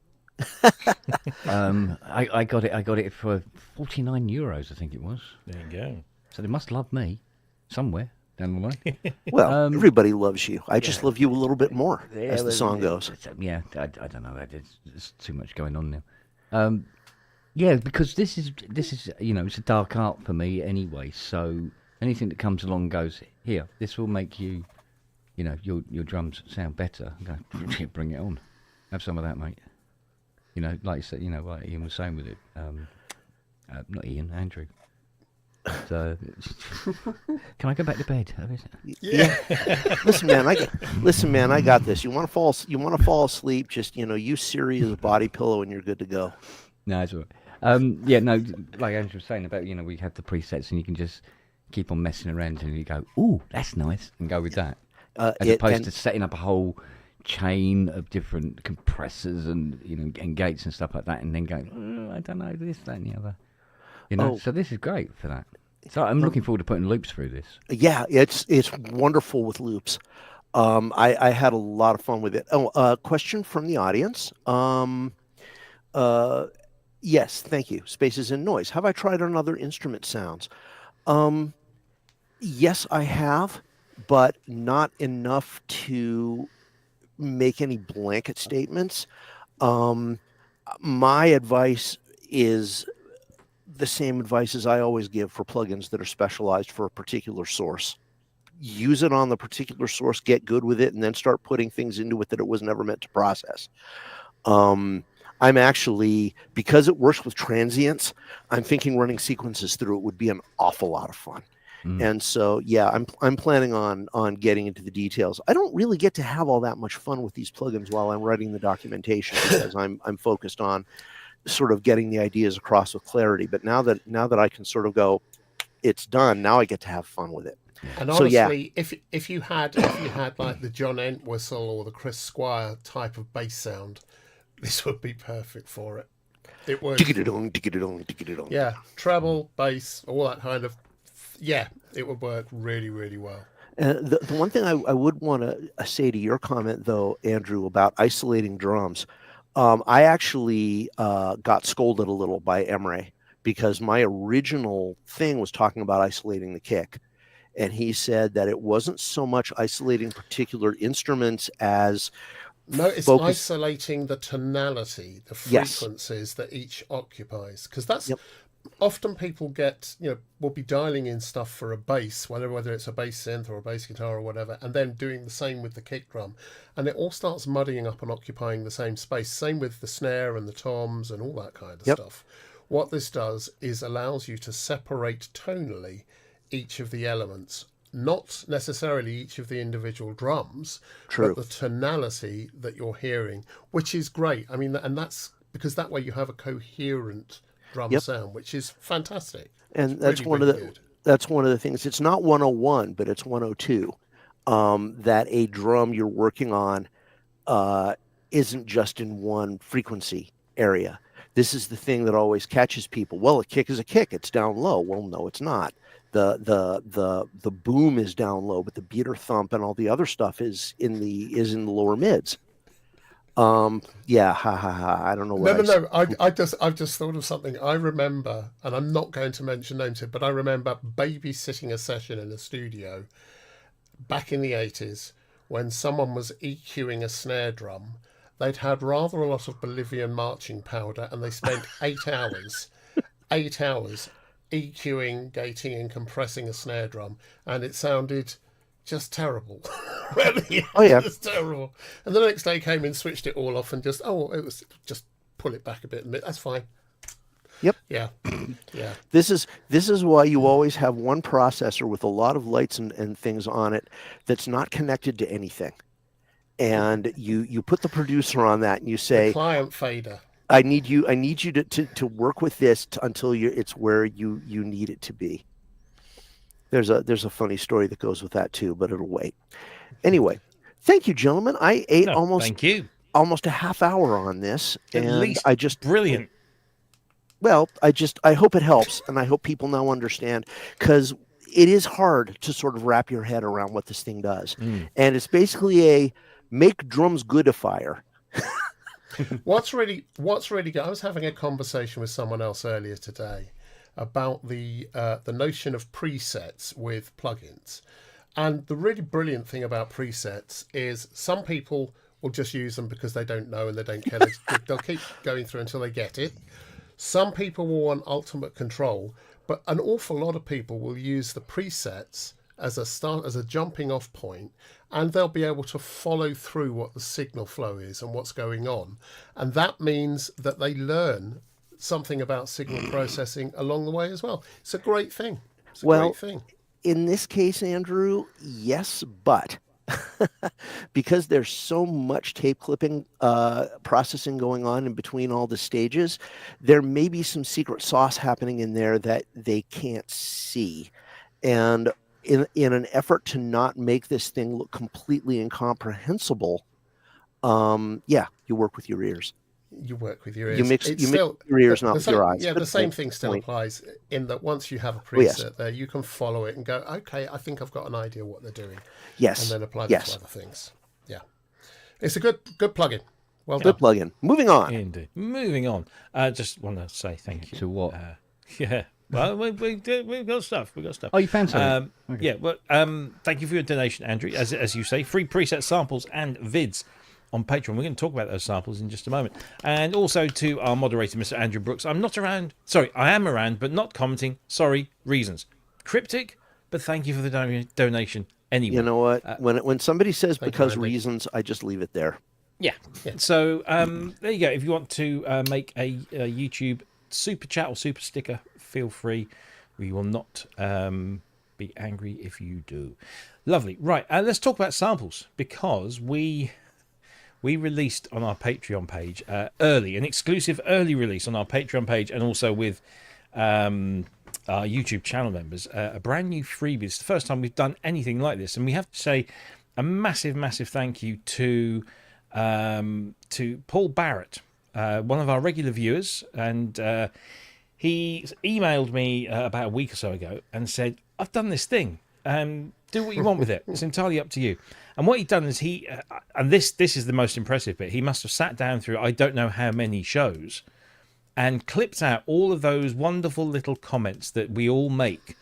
I got it for €49, I think it was. There you go. So they must love me somewhere down the line. Well, everybody loves you. I just love you a little bit more, as the song goes. Yeah, I don't know. There's too much going on now. Yeah, because this is it's a dark art for me anyway. So anything that comes along goes, here, this will make you, your drums sound better. I'm going, bring it on. Have some of that, mate. Like you said, like Ian was saying with it. Not Ian, Andrew. So, can I go back to bed? Yeah. Listen, man, I got this. You want to fall asleep? Just use Siri as a body pillow, and you're good to go. No, it's all right. Yeah, no, like Andrew was saying about we have the presets, and you can just keep on messing around, and you go, "Ooh, that's nice," and go with that, as opposed to setting up a whole chain of different compressors and and gates and stuff like that, and then going, I don't know, this, that, and the other. So this is great for that. So I'm looking forward to putting loops through this. Yeah, it's wonderful with loops. I had a lot of fun with it. Question from the audience. Yes, thank you. Spaces and noise. Have I tried on other instrument sounds? Yes, I have, but not enough to make any blanket statements. My advice is the same advice as I always give for plugins that are specialized for a particular source. Use it on the particular source, get good with it, and then start putting things into it that it was never meant to process. I'm actually, because it works with transients, I'm thinking running sequences through it would be an awful lot of fun. And so, yeah, I'm planning on getting into the details. I don't really get to have all that much fun with these plugins while I'm writing the documentation because I'm focused on sort of getting the ideas across with clarity. But now that I can sort of go, it's done. Now I get to have fun with it. And So, yeah. honestly, if you had like the John Entwistle or the Chris Squire type of bass sound, this would be perfect for it. It would. Yeah, treble, bass, all that kind of. Yeah, it would work really, really well. The one thing I would want to say to your comment, though, Andrew, about isolating drums, I actually got scolded a little by Emre because my original thing was talking about isolating the kick. And he said that it wasn't so much isolating particular instruments as no, it's isolating the tonality, the frequencies that each occupies, because that's often people get, will be dialing in stuff for a bass, whether it's a bass synth or a bass guitar or whatever, and then doing the same with the kick drum, and it all starts muddying up and occupying the same space. Same with the snare and the toms and all that kind of stuff. What this does is allows you to separate tonally each of the elements, not necessarily each of the individual drums, but the tonality that you're hearing, which is great. I mean, and that's because that way you have a coherent drum sound, which is fantastic. And that's one of the things. It's not 101, but it's 102. That a drum you're working on isn't just in one frequency area. This is the thing that always catches people. Well, a kick is a kick. It's down low. Well, no, it's not. The boom is down low, but the beater thump and all the other stuff is in the lower mids. Yeah, I don't know what. No. I've just thought of something. I remember, and I'm not going to mention names here, but I remember babysitting a session in a studio back in the 80s when someone was EQing a snare drum. They'd had rather a lot of Bolivian marching powder, and they spent 8 hours EQing, gating, and compressing a snare drum, and it sounded just terrible. Really, just terrible. And the next day came in, switched it all off, and just pull it back a bit, and that's fine. Yep. Yeah. This is why you always have one processor with a lot of lights and things on it that's not connected to anything. And you put the producer on that and you say, the client fader. I need you to work with this until it's where you need it to be. There's a funny story that goes with that too, but it'll wait. Anyway, thank you, gentlemen. I ate almost a half hour on this, and I just brilliant. Well, I hope it helps, and I hope people now understand, because it is hard to sort of wrap your head around what this thing does, and it's basically a make drums goodifier. What's really good? I was having a conversation with someone else earlier today about the notion of presets with plugins, and the really brilliant thing about presets is some people will just use them because they don't know and they don't care. They'll keep going through until they get it. Some people will want ultimate control, but an awful lot of people will use the presets as a jumping off point, and they'll be able to follow through what the signal flow is and what's going on. And that means that they learn something about signal processing along the way as well. It's a great thing. Great thing. In this case, Andrew, yes, but because there's so much tape clipping processing going on in between all the stages, there may be some secret sauce happening in there that they can't see. And in an effort to not make this thing look completely incomprehensible, you work with your ears. You work with your ears. You mix your ears, not with your eyes. Yeah, the same thing still applies in that once you have a preset there, you can follow it and go, okay, I think I've got an idea what they're doing. Yes. And then apply that to other things. Yeah. It's a good plugin. Well done. Good plugin. Moving on. Indeed. Moving on. I just want to say thank you. To what? Yeah. Well, we've got stuff. Oh, you found something? Okay. Yeah. Well, thank you for your donation, Andrew. As you say, free preset samples and vids on Patreon. We're going to talk about those samples in just a moment. And also to our moderator, Mr. Andrew Brooks. I'm not around. Sorry, I am around, but not commenting. Sorry, reasons. Cryptic, but thank you for the donation anyway. You know what? When somebody says because reasons, I just leave it there. Yeah. So there you go. If you want to make a YouTube super chat or super sticker, feel free. We will not be angry if you do. Lovely. Right, let's talk about samples, because we released on our Patreon page an exclusive early release on our Patreon page, and also with our YouTube channel members, a brand new freebie. It's the first time we've done anything like this, and we have to say a massive thank you to Paul Barrett, one of our regular viewers, and he emailed me about a week or so ago and said, "I've done this thing. Do what you want with it. It's entirely up to you." And what he'd done is and this is the most impressive bit. He must have sat down through I don't know how many shows and clipped out all of those wonderful little comments that we all make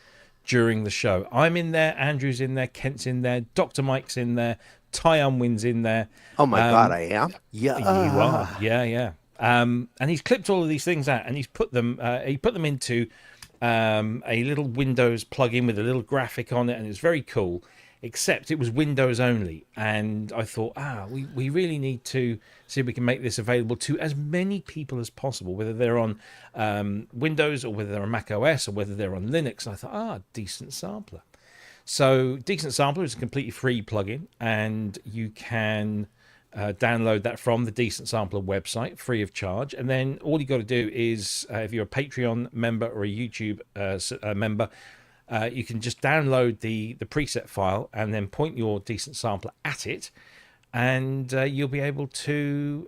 during the show. I'm in there, Andrew's in there, Kent's in there, Dr. Mike's in there, Ty Unwin's in there. Oh my God, I am. Yeah, you are. Yeah. And he's clipped all of these things out, and he's put them. He put them into a little Windows plugin with a little graphic on it, and it's very cool. Except it was Windows only, and I thought, we really need to see if we can make this available to as many people as possible, whether they're on Windows or whether they're on Mac OS or whether they're on Linux. And I thought, Decent Sampler. So Decent Sampler is a completely free plugin, and you can download that from the Decent Sampler website free of charge. And then all you got to do is, if you're a Patreon member or a YouTube member, you can just download the preset file and then point your Decent Sampler at it, and you'll be able to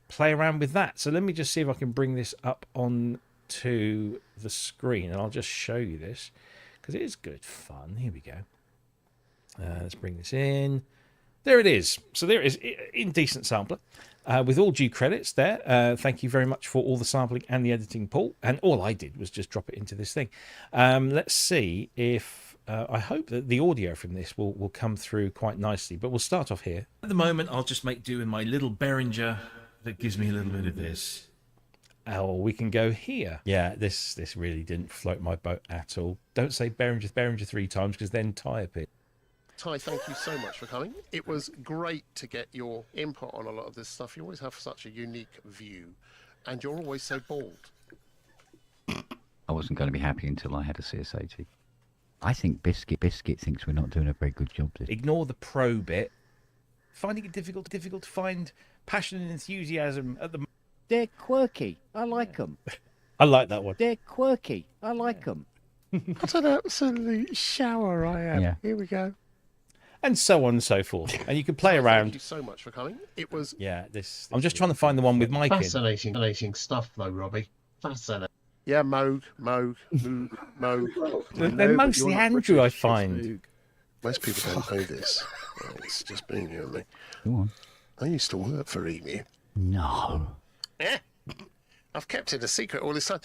play around with that. So let me just see if I can bring this up onto the screen, and I'll just show you this because it is good fun. Here we go. Let's bring this in. There it is. So there it is in Decent Sampler. With all due credits there, thank you very much for all the sampling and the editing, Paul. And all I did was just drop it into this thing. Let's see if I hope that the audio from this will come through quite nicely. But we'll start off here. At the moment, I'll just make do with my little Behringer that gives me a little bit of this. Oh, we can go here. Yeah, this really didn't float my boat at all. Don't say Behringer 3 times, because then Ty appears. Ty, thank you so much for coming. It was great to get your input on a lot of this stuff. You always have such a unique view, and you're always so bald. I wasn't going to be happy until I had a CSAT. I think Biscuit thinks we're not doing a very good job. Ignore the pro bit. Finding it difficult to find passion and enthusiasm at the moment. They're quirky. I like them. I like that one. They're quirky. I like them. What an absolute shower I am. Yeah. Here we go. And so on and so forth. And you can play around. Thank you so much for coming. It was... Yeah, this I'm just trying to find the one with Mike in. Fascinating stuff, though, Robbie. Fascinating. Yeah, Moog. They're mostly Andrew, I find. Most people don't know this. Well, it's just been you and me. Go on. I used to work for Emu. No. Yeah. I've kept it a secret all this time.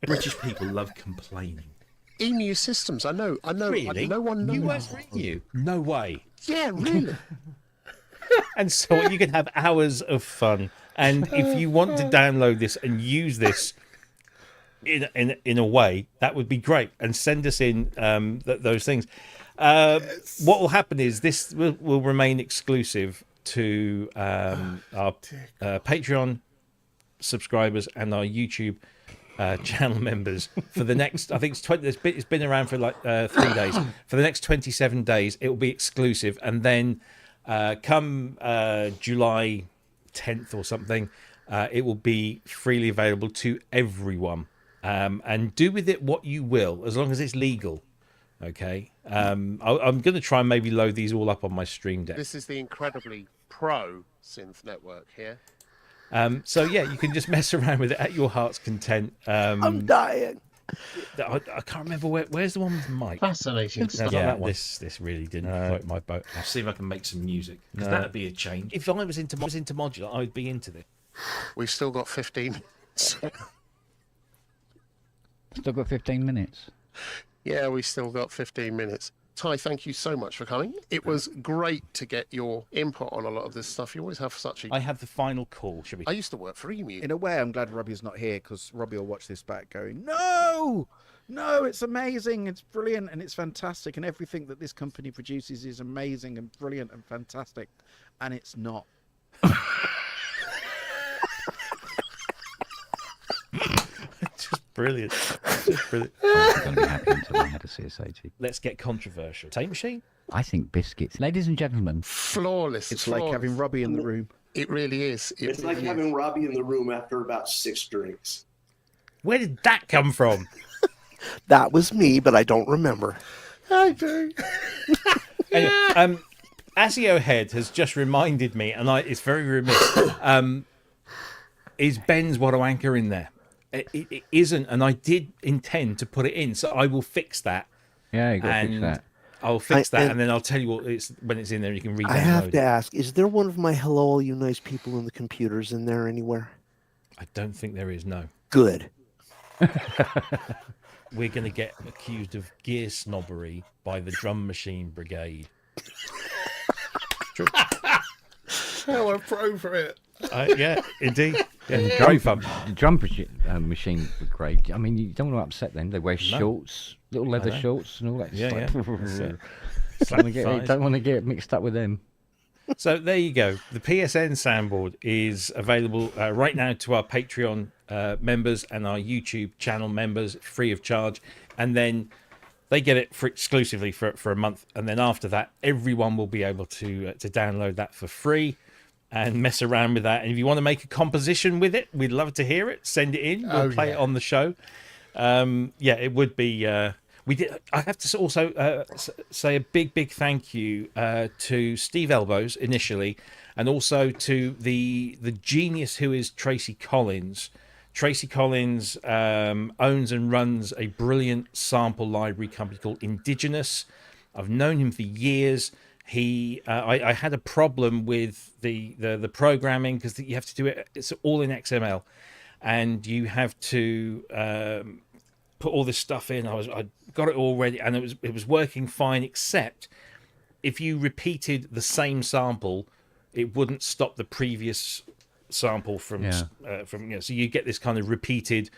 British people love complaining. Emu Systems, I know. Really? No one knows. You work for Emu? No way. Yeah, really. And so you can have hours of fun. And if you want to download this and use this in a way, that would be great. And send us in those things. What will happen is this will remain exclusive to our Patreon subscribers and our YouTube channel members for the next, I think it's been around for like 3 days. For the next 27 days, it will be exclusive. And then come July 10th or something, it will be freely available to everyone. And do with it what you will, as long as it's legal. Okay. I'm going to try and maybe load these all up on my Stream Deck. This is the incredibly pro Synth Network here. So yeah, you can just mess around with it at your heart's content. I'm dying. I can't remember where's the one with Mike. Fascinating stuff. Yeah, this really didn't float my boat. I'll see if I can make some music, because that'd be a change. If I was into modular, I would be into this. We've still got 15 minutes. Still got 15 minutes. Yeah, we still got 15 minutes. Ty, thank you so much for coming. It was great to get your input on a lot of this stuff. You always have such a... I have the final call, should we? I used to work for Emu. In a way, I'm glad Robbie's not here, because Robbie will watch this back going, no, it's amazing, it's brilliant, and it's fantastic, and everything that this company produces is amazing and brilliant and fantastic, and it's not. Brilliant. Just brilliant. I was going to be happy until I had a CS80. Let's get controversial. Tape machine? I think biscuits. Ladies and gentlemen, Flawless. It's like having Robbie in the room. It really is. It's like having Robbie in the room after about 6 drinks. Where did that come from? That was me, but I don't remember. I do. Anyway, ASIO Head has just reminded me, and it's very remiss, is Ben's What Anchor in there? It isn't, and I did intend to put it in, so I will fix that. yeah, you got to fix that. I'll fix that, and then I'll tell you what when it's in there. You can read. I have to ask, is there one of my hello all you nice people in the computers in there anywhere? I don't think there is. No. Good. We're going to get accused of gear snobbery by the drum machine brigade. True. How appropriate. Yeah, indeed. Yeah, great fun. The drum machine were great. I mean, you don't want to upset them. They wear shorts, little leather shorts, and all that Yeah, stuff. yeah. Don't want to get mixed up with them. So there you go. The PSN soundboard is available right now to our Patreon members and our YouTube channel members, free of charge. And then they get it exclusively for a month. And then after that, everyone will be able to download that for free and mess around with that. And if you want to make a composition with it, we'd love to hear it. Send it in. We'll play it on the show. It would be... We did. I have to also say a big thank you to Steve Elbows initially, and also to the genius who is Tracy Collins. Tracy Collins owns and runs a brilliant sample library company called Indigenous. I've known him for years. I had a problem with the programming because you have to do it. It's all in XML, and you have to put all this stuff in. I got it all ready, and it was working fine, except if you repeated the same sample, it wouldn't stop the previous sample from so you get this kind of repeated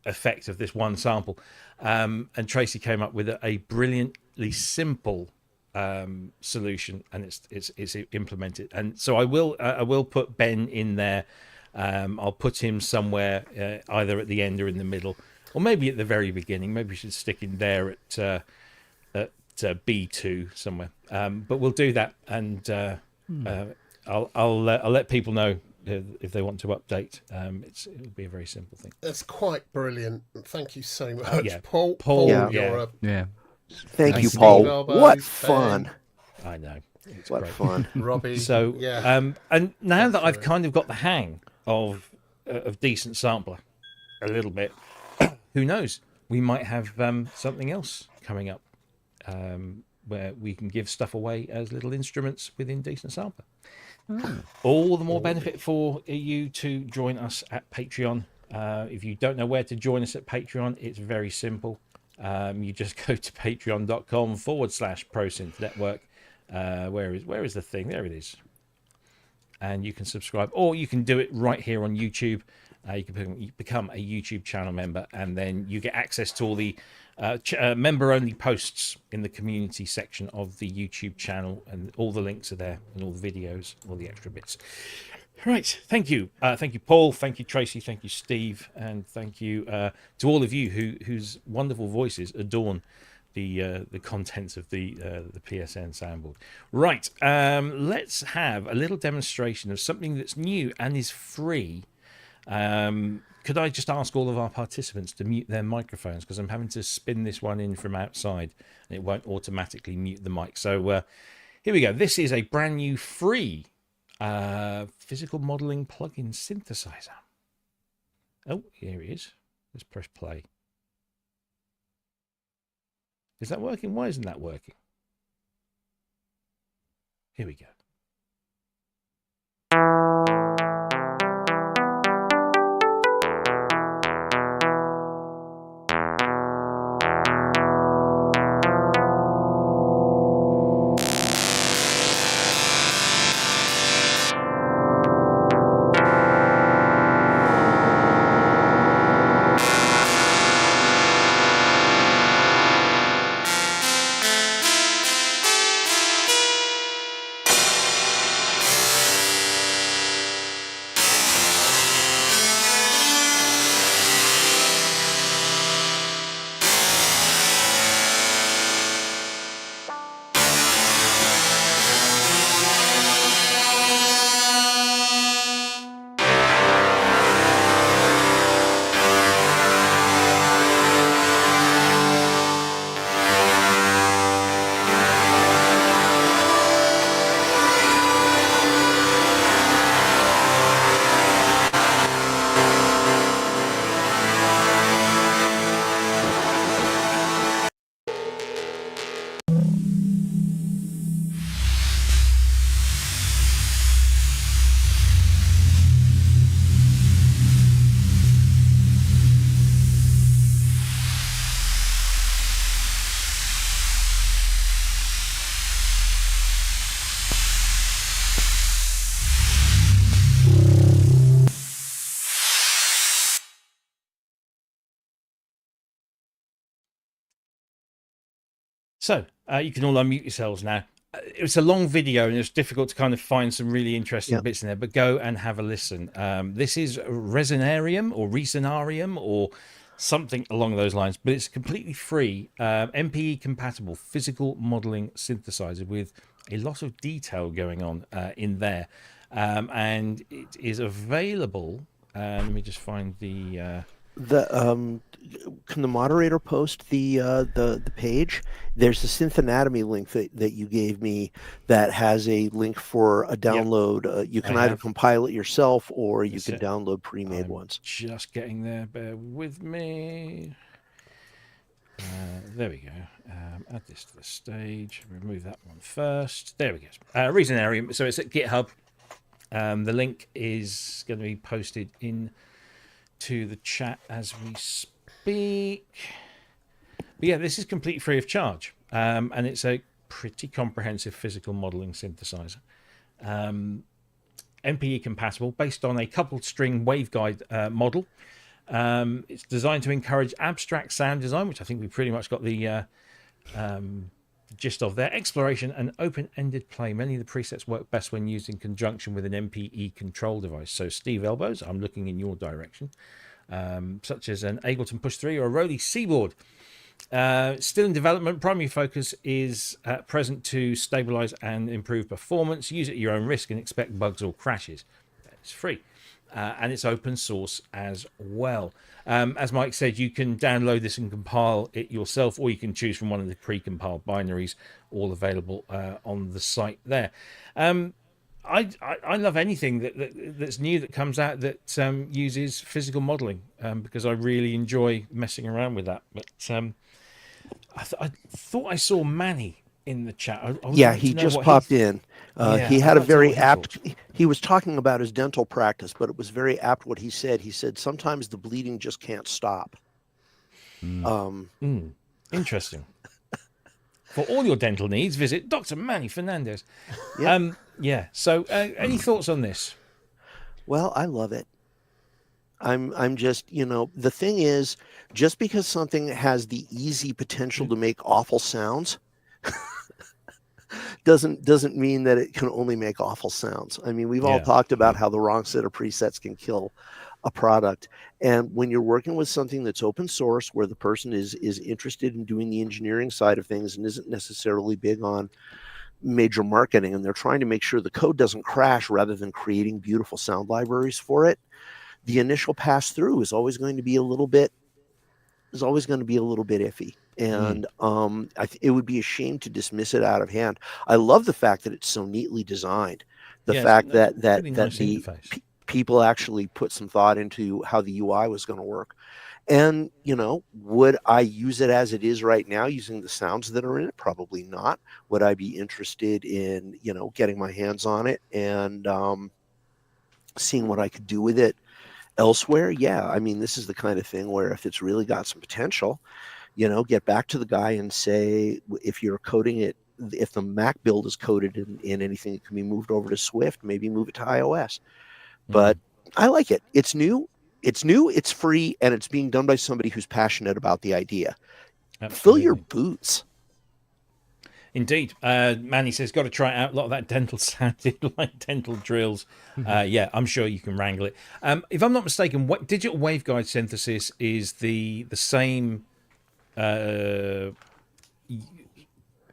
effect of this one sample. And Tracy came up with a brilliantly simple solution, and it's implemented. And so I will put Ben in there. I'll put him somewhere either at the end or in the middle, or maybe at the very beginning. Maybe we should stick in there at B2 somewhere. But we'll do that, and I'll let people know if they want to update. It'll be a very simple thing. That's quite brilliant. Thank you so much, Yeah. Paul. Paul, you're Thank you, Steve Paul. Elbows, What Ben. fun. I know. It's What great. fun. Robbie. So, yeah. and now that I've kind of got the hang of decent sampler, a little bit, who knows? We might have something else coming up where we can give stuff away as little instruments within decent sampler. All the more benefit for you to join us at Patreon. If you don't know where to join us at Patreon, it's very simple. You just go to patreon.com/ProSynth Network. Where is the thing? There it is. And you can subscribe, or you can do it right here on YouTube. You can become a YouTube channel member, and then you get access to all the member-only posts in the community section of the YouTube channel, and all the links are there, and all the videos, all the extra bits. Right, thank you, Paul, thank you, Tracy, thank you, Steve, and thank you to all of you whose wonderful voices adorn the contents of the PSN soundboard. Right, let's have a little demonstration of something that's new and is free. Could I just ask all of our participants to mute their microphones, because I'm having to spin this one in from outside and it won't automatically mute the mic. So here we go. This is a brand new free physical modeling plugin synthesizer. Oh, here it is. Let's press play. Is that working? Why isn't that working? Here we go. So you can all unmute yourselves now. It's a long video and it's difficult to kind of find some really interesting bits in there, but go and have a listen. This is Resonarium or something along those lines, but it's completely free, MPE compatible physical modeling synthesizer with a lot of detail going on in there. And it is available. Let me just find the can the moderator post the page? There's the Synth Anatomy link that you gave me that has a link for a download. You can either compile it yourself or you can download pre-made ones. Just getting there. Bear with me. There we go. Add this to the stage. Remove that one first. There we go. Resonarium. So it's at GitHub. The link is going to be posted in to the chat as we speak. But yeah, this is completely free of charge, and it's a pretty comprehensive physical modeling synthesizer. MPE compatible, based on a coupled string waveguide model. It's designed to encourage abstract sound design, which I think we pretty much got the gist of there. Exploration and open-ended play. Many of the presets work best when used in conjunction with an MPE control device. So Steve Elbows, I'm looking in your direction, such as an Ableton Push 3 or a Rode Seaboard. Still in development. Primary focus is present to stabilize and improve performance. Use it at your own risk and expect bugs or crashes. It's free. And it's open source as well. As Mike said, you can download this and compile it yourself, or you can choose from one of the pre-compiled binaries, all available on the site there. I love anything that's new that comes out that uses physical modeling, because I really enjoy messing around with that. But I thought I saw Manny in the chat. He just popped in. He had a very apt. He was talking about his dental practice, but it was very apt what he said. He said sometimes the bleeding just can't stop. Interesting. For all your dental needs, visit Dr. Manny Fernandez. So any thoughts on this? Well, I love it. I'm just, the thing is, just because something has the easy potential to make awful sounds doesn't mean that it can only make awful sounds. I mean, we've all talked about how the wrong set of presets can kill a product. And when you're working with something that's open source, where the person is interested in doing the engineering side of things and isn't necessarily big on major marketing, and they're trying to make sure the code doesn't crash rather than creating beautiful sound libraries for it, the initial pass through is always going to be a little bit iffy. And it would be a shame to dismiss it out of hand. I love the fact that it's so neatly designed. The fact that really nice the interface. People actually put some thought into how the UI was going to work. And, would I use it as it is right now using the sounds that are in it? Probably not. Would I be interested in, getting my hands on it and seeing what I could do with it elsewhere? Yeah. I mean, this is the kind of thing where if it's really got some potential, get back to the guy and say, if you're coding it, if the Mac build is coded in anything that can be moved over to Swift, maybe move it to iOS. But I like it. It's new, it's free, and it's being done by somebody who's passionate about the idea. Absolutely. Fill your boots. Indeed. Manny says, got to try it out. A lot of that dental sounded like dental drills. I'm sure you can wrangle it. If I'm not mistaken, what digital waveguide synthesis is the same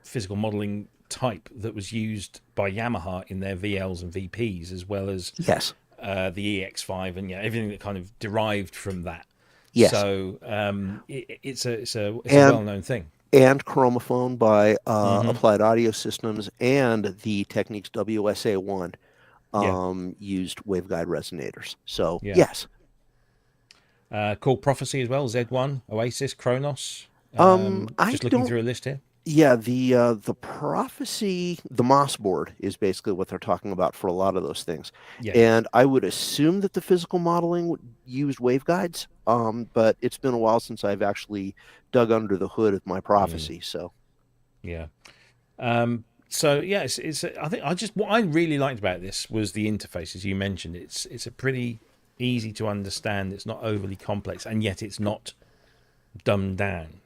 physical modeling type that was used by Yamaha in their VLs and VPs, as well as the EX5 and everything that kind of derived from that. Yes. So it's a well-known thing. And Chromophone by Applied Audio Systems, and the Technics WSA1 used waveguide resonators. So yes. Called Prophecy as well, Z1, Oasis, Kronos. Just looking through a list here. Yeah, the Prophecy, the Moss board is basically what they're talking about for a lot of those things. Yeah. And I would assume that the physical modeling used waveguides, but it's been a while since I've actually dug under the hood of my Prophecy. So, yeah. It's I think what I really liked about this was the interface, as you mentioned. It's a pretty easy to understand. It's not overly complex, and yet it's not dumbed down.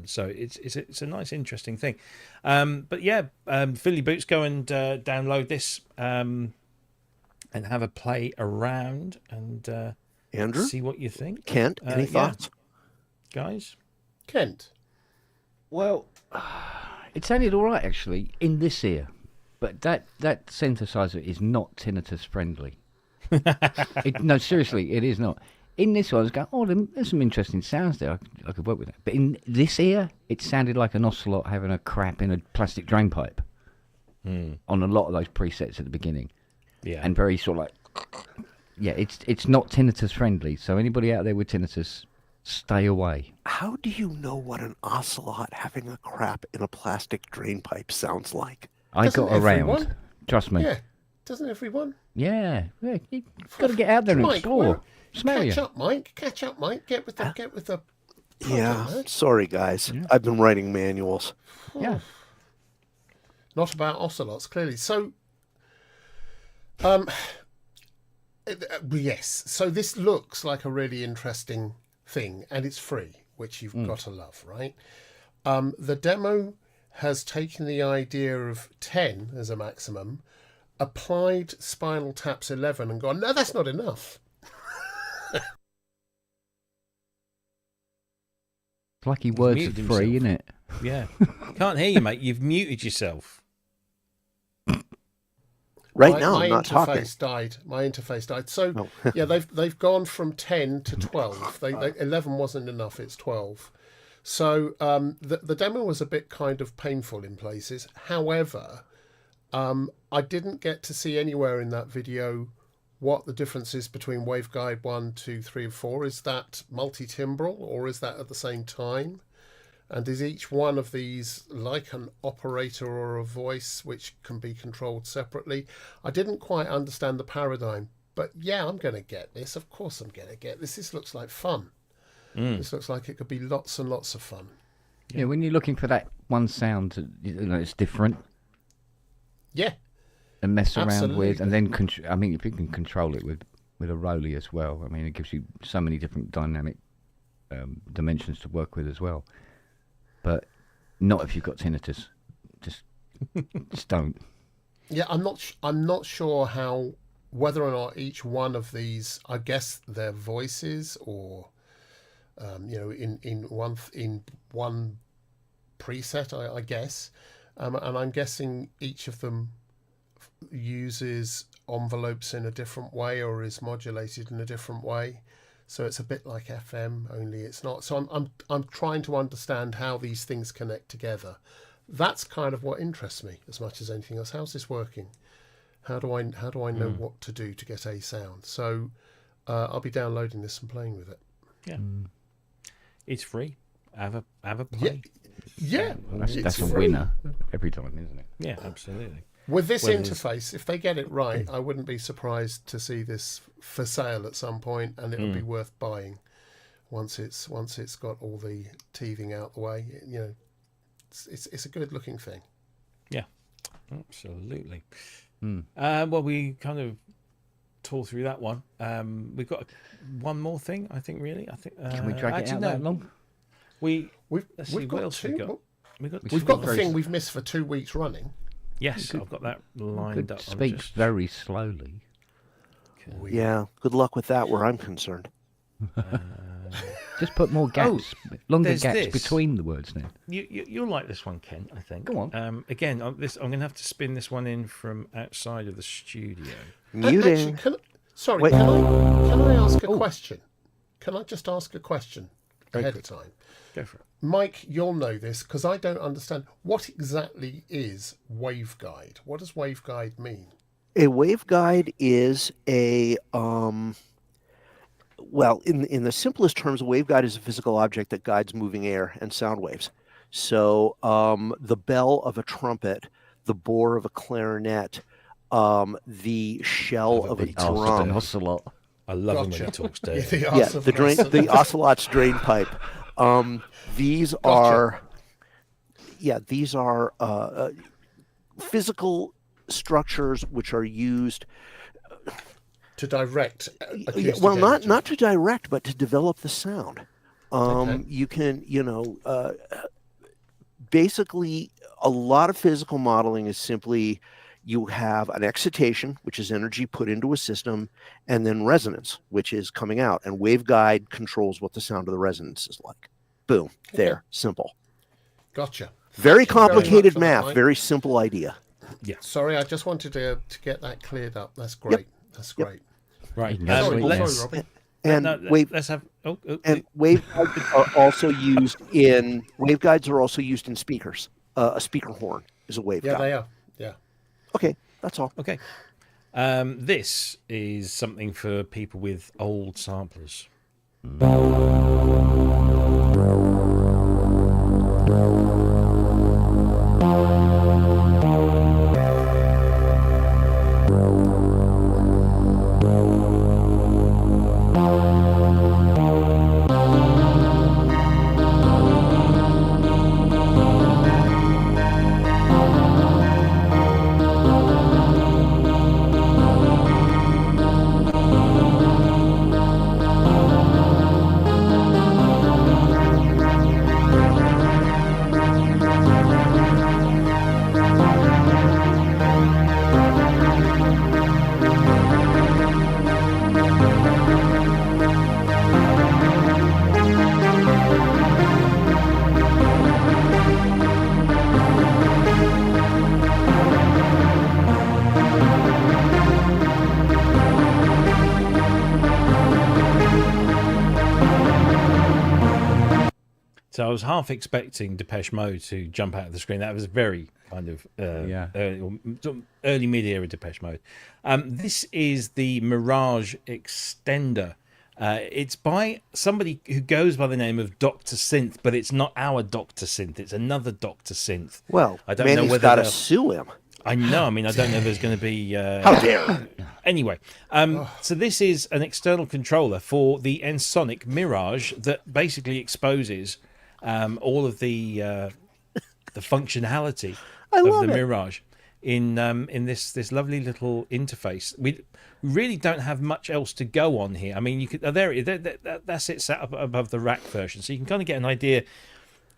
So it's a nice, interesting thing. But yeah, Philly Boots, go and download this and have a play around and Andrew, see what you think. Kent, any Yeah. thoughts? Guys? Kent. Well, it sounded all right actually in this ear, but that synthesizer is not tinnitus friendly. No, seriously, it is not. In this one, I was going, oh, there's some interesting sounds there. I could work with that. But in this ear, it sounded like an ocelot having a crap in a plastic drain pipe on a lot of those presets at the beginning. Yeah. And very sort of like, yeah, it's not tinnitus friendly. So anybody out there with tinnitus, stay away. How do you know what an ocelot having a crap in a plastic drain pipe sounds like? I Doesn't got around. everyone? Trust me. Yeah. Doesn't everyone? Yeah. You've got to get out there and Mike, explore. Smell catch you. up, Mike. Catch up, Mike. Get with the. Yeah, project, man. sorry guys. I've been writing manuals. Yeah. Not about ocelots, clearly. So, yes. So this looks like a really interesting thing, and it's free, which you've got to love, right? The demo has taken the idea of 10 as a maximum, applied Spinal Tap's 11, and gone, no, that's not enough. It's like he words muted are free, himself. isn't it? Yeah. Can't hear you, mate. You've muted yourself. Right my, now, my I'm not talking. interface died. My interface died. So Oh. yeah, they've gone from 10 to 12. They 11 wasn't enough. It's 12. So the demo was a bit kind of painful in places. However, I didn't get to see anywhere in that video what the difference is between waveguide 1, 2, 3, and 4. Is that multi-timbral or is that at the same time? And is each one of these like an operator or a voice which can be controlled separately? I didn't quite understand the paradigm, but yeah, I'm going to get this. Of course I'm going to get this. This looks like fun. This looks like it could be lots and lots of fun. Yeah, when you're looking for that one sound, it's different Yeah, and mess around with, Absolutely. and then I mean, if you can control it with a Rolly as well, I mean, it gives you so many different dynamic dimensions to work with as well. But not if you've got tinnitus. Just don't. yeah. I'm not sure how whether or not each one of these. I guess their voices or in one preset. I guess, and I'm guessing each of them uses envelopes in a different way or is modulated in a different way. So it's a bit like FM, only it's not. So I'm trying to understand how these things connect together. That's kind of what interests me as much as anything else. How's this working? How do I know what to do to get a sound? So I'll be downloading this and playing with it. Yeah. It's free. Have a play. Yeah. That's it's a free. winner every time, isn't it? Yeah, absolutely. With this Well, there's- interface, if they get it right, I wouldn't be surprised to see this for sale at some point, and it'll be worth buying once it's got all the teething out the way. You know, it's a good looking thing. Yeah, absolutely. Well, we kind of tore through that one. We've got one more thing, I think. Really, I think. Can we drag it out that long? We've Let's see, what got else two. we got? We've got the thing we've missed for 2 weeks running. Yes, I've got that lined Could up. I'm speak just- very slowly. Yeah, good luck with that where I'm concerned. Just put more gaps, longer there's gaps this. between the words now. You'll like this one, Ken. I think. Go on. Again, I'm going to have to spin this one in from outside of the studio. Muting. Actually, Wait. can I ask a question? Can I just ask a question ahead of time? Go for it. Mike, you'll know this because I don't understand. What exactly is waveguide? What does waveguide mean? A waveguide is a well, in the simplest terms, a waveguide is a physical object that guides moving air and sound waves. So the bell of a trumpet, the bore of a clarinet, the shell of a drum. Ocelot. I love him when Gotcha. he talks Yeah, dirty. Yeah, the ocelot's drain pipe. These are physical structures which are used. to direct. Well, not to direct, but to develop the sound. Okay. You can, basically a lot of physical modeling is simply you have an excitation, which is energy put into a system, and then resonance, which is coming out. And waveguide controls what the sound of the resonance is like. Boom. There. Simple. Gotcha. Very Thank you very much complicated for that, math. Mike. Very simple idea. Sorry, I just wanted to get that cleared up. That's great. That's great. Right. Sorry, let's, sorry, Robbie. And no, let's have. and waveguides are also used in speakers. A speaker horn is a waveguide. Yeah, they are. Yeah. Okay, that's all. Okay. This is something for people with old samplers. So I was half expecting Depeche Mode to jump out of the screen. That was very kind of early mid-era Depeche Mode. This is the Mirage extender. It's by somebody who goes by the name of Dr. Synth, but it's not our Dr. Synth. It's another Dr. Synth. Well, I don't know Manny's whether got to they'll- sue him. I know. I mean, I don't know if there's going to be. How dare! Anyway, so this is an external controller for the Ensoniq Mirage that basically exposes all of the functionality of love the it. Mirage in this lovely little interface. We really don't have much else to go on here. I mean, you could that's it set up above the rack version, so you can kind of get an idea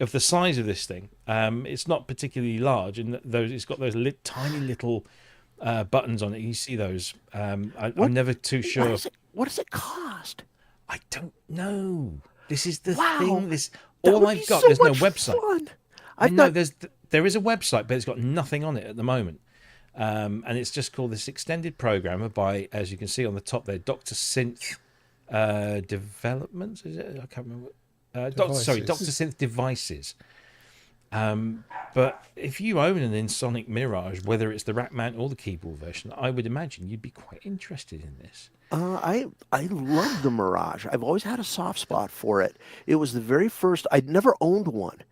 of the size of this thing. It's not particularly large, and it's got those tiny little buttons on it. You see those? I'm never too sure. What does it cost? I don't know. This is the Wow, thing. that All would I've be got. so There's no much website. fun. I I've know got- there is a website, but it's got nothing on it at the moment. And it's just called this extended programmer by, as you can see on the top there, Dr. Synth Developments. Is it? I can't remember. Dr. Synth Devices. But if you own an Ensoniq Mirage, whether it's the rack mount or the keyboard version, I would imagine you'd be quite interested in this. I love the Mirage. I've always had a soft spot for it. It was the very first. I'd never owned one,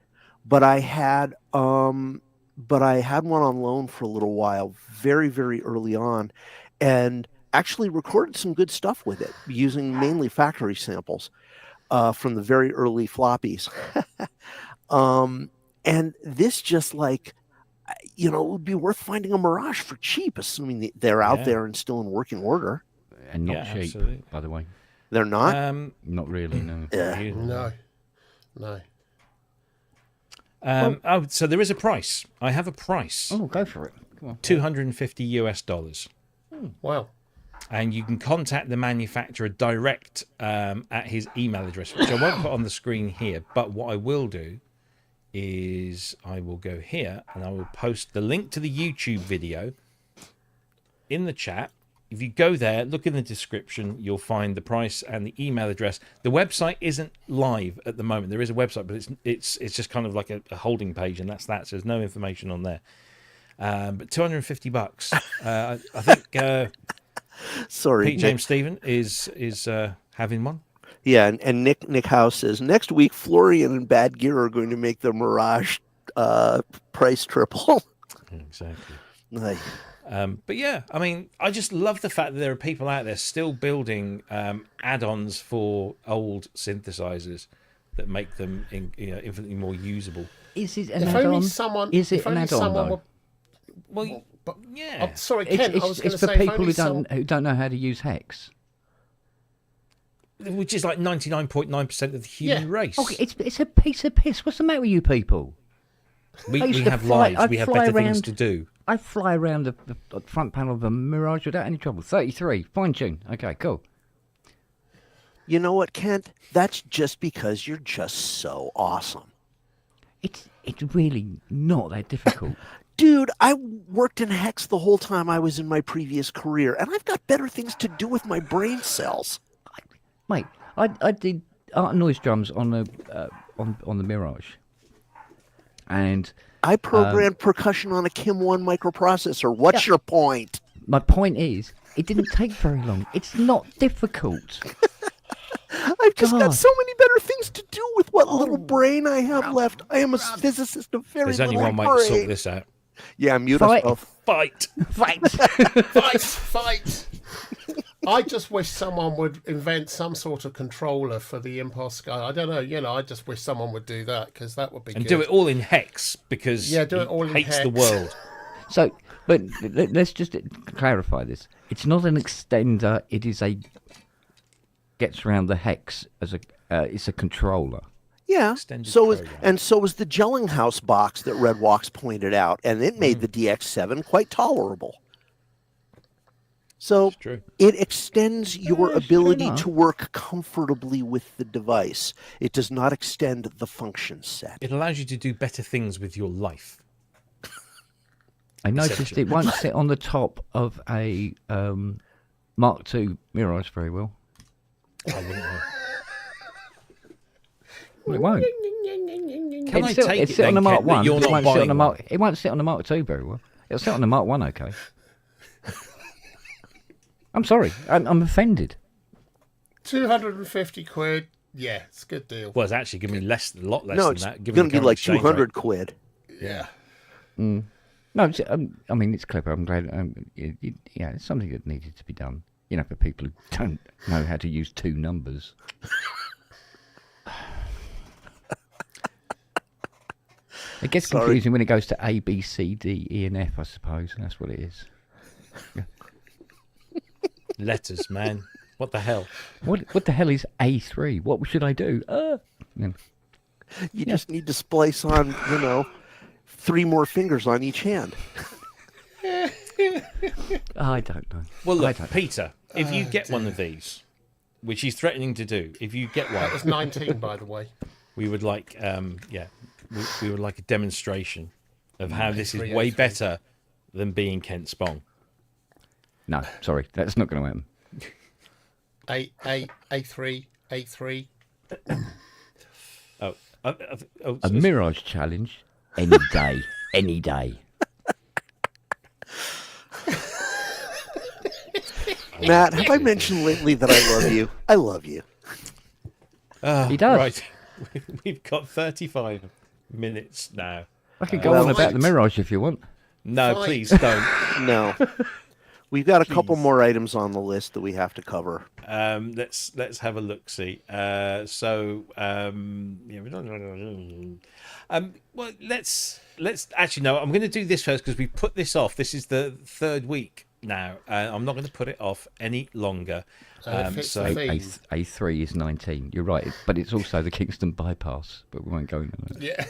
but I had one on loan for a little while, very very early on, and actually recorded some good stuff with it using mainly factory samples from the very early floppies. And this just like, it would be worth finding a Mirage for cheap, assuming they're out there and still in working order. And not Yeah, cheap, absolutely. by the way. They're not. Not really, no. No. So there is a price. I have a price. Oh, go for it. Come on. $250. Wow. And you can contact the manufacturer direct at his email address, which I won't put on the screen here. But what I will do is I will go here and I will post the link to the YouTube video in the chat. If you go there, look in the description, you'll find the price and the email address. The website isn't live at the moment. There is a website, but it's just kind of like a holding page, and that's that. So there's no information on there. But $250. I think Sorry, Pete James Stephen is having one. Yeah, and Nick House says next week Florian and Bad Gear are going to make the Mirage price triple. Exactly. Like, But yeah, I mean, I just love the fact that there are people out there still building add-ons for old synthesizers that make them infinitely more usable. Is it an If add-on? only someone. Is it if an only add-on, someone though? were- Well, but, yeah. sorry, Ken. I was going It's to for say. if people only who don't know how to use Hex. which is like 99.9% of the human race. Okay, it's a piece of piss. What's the matter with you people? I we used to have fly- lives. I'd We have fly better things around- to do. I fly around the front panel of a Mirage without any trouble. 33, fine tune. Okay, cool. You know what, Kent? That's just because you're just so awesome. It's really not that difficult. Dude, I worked in Hex the whole time I was in my previous career, and I've got better things to do with my brain cells. Mate, I did art and noise drums on the Mirage, and I programmed percussion on a Kim 1 microprocessor. What's your point? my point is, it didn't take very long. It's not difficult. I've just got God. so many better things to do with what little brain I have left. I am a physicist of very There's only little one way to sort brain. this out. Yeah, mute Fight. us both. Fight. Fight. Fight! I just wish someone would invent some sort of controller for the Impulse Sky. I don't know, I just wish someone would do that, because that would be And good. do it all in hex, because Yeah, do it all in hates the hex. world. So, but let's just clarify this. It's not an extender. It is gets around the hex as it's a controller. Yeah. Extended So is program. the Jellinghouse box that Red Walks pointed out, and it made the DX7 quite tolerable. So It's true. it extends your Yeah, it's ability true to work comfortably with the device. It does not extend the function set. It allows you to do better things with your life. I noticed it won't sit on the top of a Mark II Mirage very well. I wouldn't know. Well, it won't. Can I It's take it's it sit on then, the Mark Kent, that One. you're It not won't sit on buying the one? Mark. It won't sit on the Mark II very well. It'll sit on the Mark One. Okay. I'm sorry. I'm offended. 250 quid. Yeah, it's a good deal. Well, it's actually going to be a lot less No, than it's that. given going the to be current like exchange 200 rate. quid. Yeah. No, I mean it's clever. I'm glad. Yeah, it's something that needed to be done. For people who don't know how to use two numbers. It gets Sorry. confusing when it goes to A, B, C, D, E, and F. I suppose that's what it is. Letters, man. What the hell? What the hell is A3? What should I do? You just need to splice on, 3 more fingers on each hand. I don't know. Well, I look, don't- Peter, if you get one of these, which he's threatening to do, if you get That was one, 19, by the way. we would like, we would like a demonstration of how this is A3, way A3. better than being Kent Spong. No, sorry, that's not going to happen. A3, A3. A Mirage challenge, any day, any day. Matt, have I mentioned lately that I love you? I love you. He does. Right. We've got 35 minutes now. I could go Well, on about the Mirage if you want. No, Fight. please don't. No. We've got a couple more items on the list that we have to cover. Let's have a look. See. Well, let's actually no. I'm going to do this first because we put this off. This is the third week now. I'm not going to put it off any longer. And it fits So the theme. A3 is 19. You're right, but it's also the Kingston bypass. But we won't go into that. Yeah.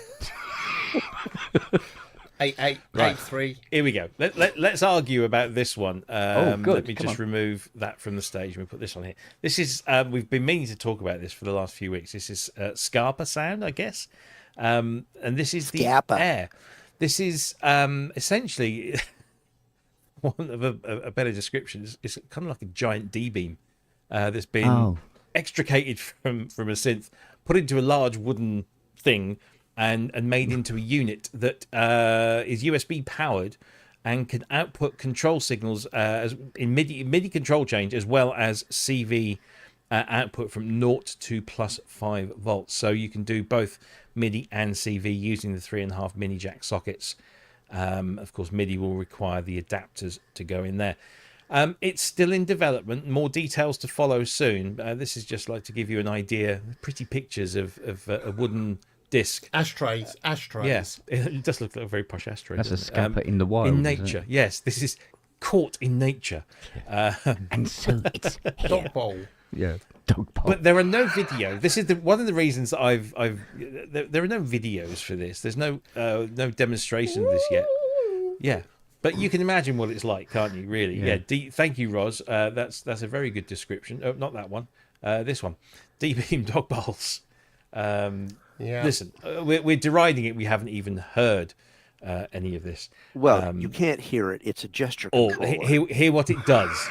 A8, Right. A3. here we go. Let's argue about this one. Good. Let me Come just on. remove that from the stage and we put this on here. This is we've been meaning to talk about this for the last few weeks. This is Scarpa sound, I guess, and this is the Scapa. Air. This is essentially one of a better description. It's kind of like a giant D-beam that's been Oh. extricated from a synth, put into a large wooden thing, and made into a unit that is USB powered and can output control signals as in MIDI control change, as well as CV output from 0 to +5 volts. So you can do both MIDI and CV using the 3.5 mini jack sockets. Of course, MIDI will require the adapters to go in there. It's still in development. More details to follow soon. This is just like to give you an idea. Pretty pictures of a wooden disc. Ashtrays. Yes, it does look like a very posh ashtray. That's a doesn't it? Scapa in the wild. in isn't it? nature. Yes, this is caught in nature. And so it's here. Dog bowl. Yeah, dog pile. But there are no video. This is one of the reasons that there are no videos for this. There's no demonstration of this yet. Yeah, but you can imagine what it's like, can't you? Really? Yeah. Thank you, Roz. That's a very good description. Oh, not that one. This one. D-beam dog bowls. Yeah. Listen, we're deriding it. We haven't even heard any of this. Well, you can't hear it. It's a gesture Or controller. hear what it does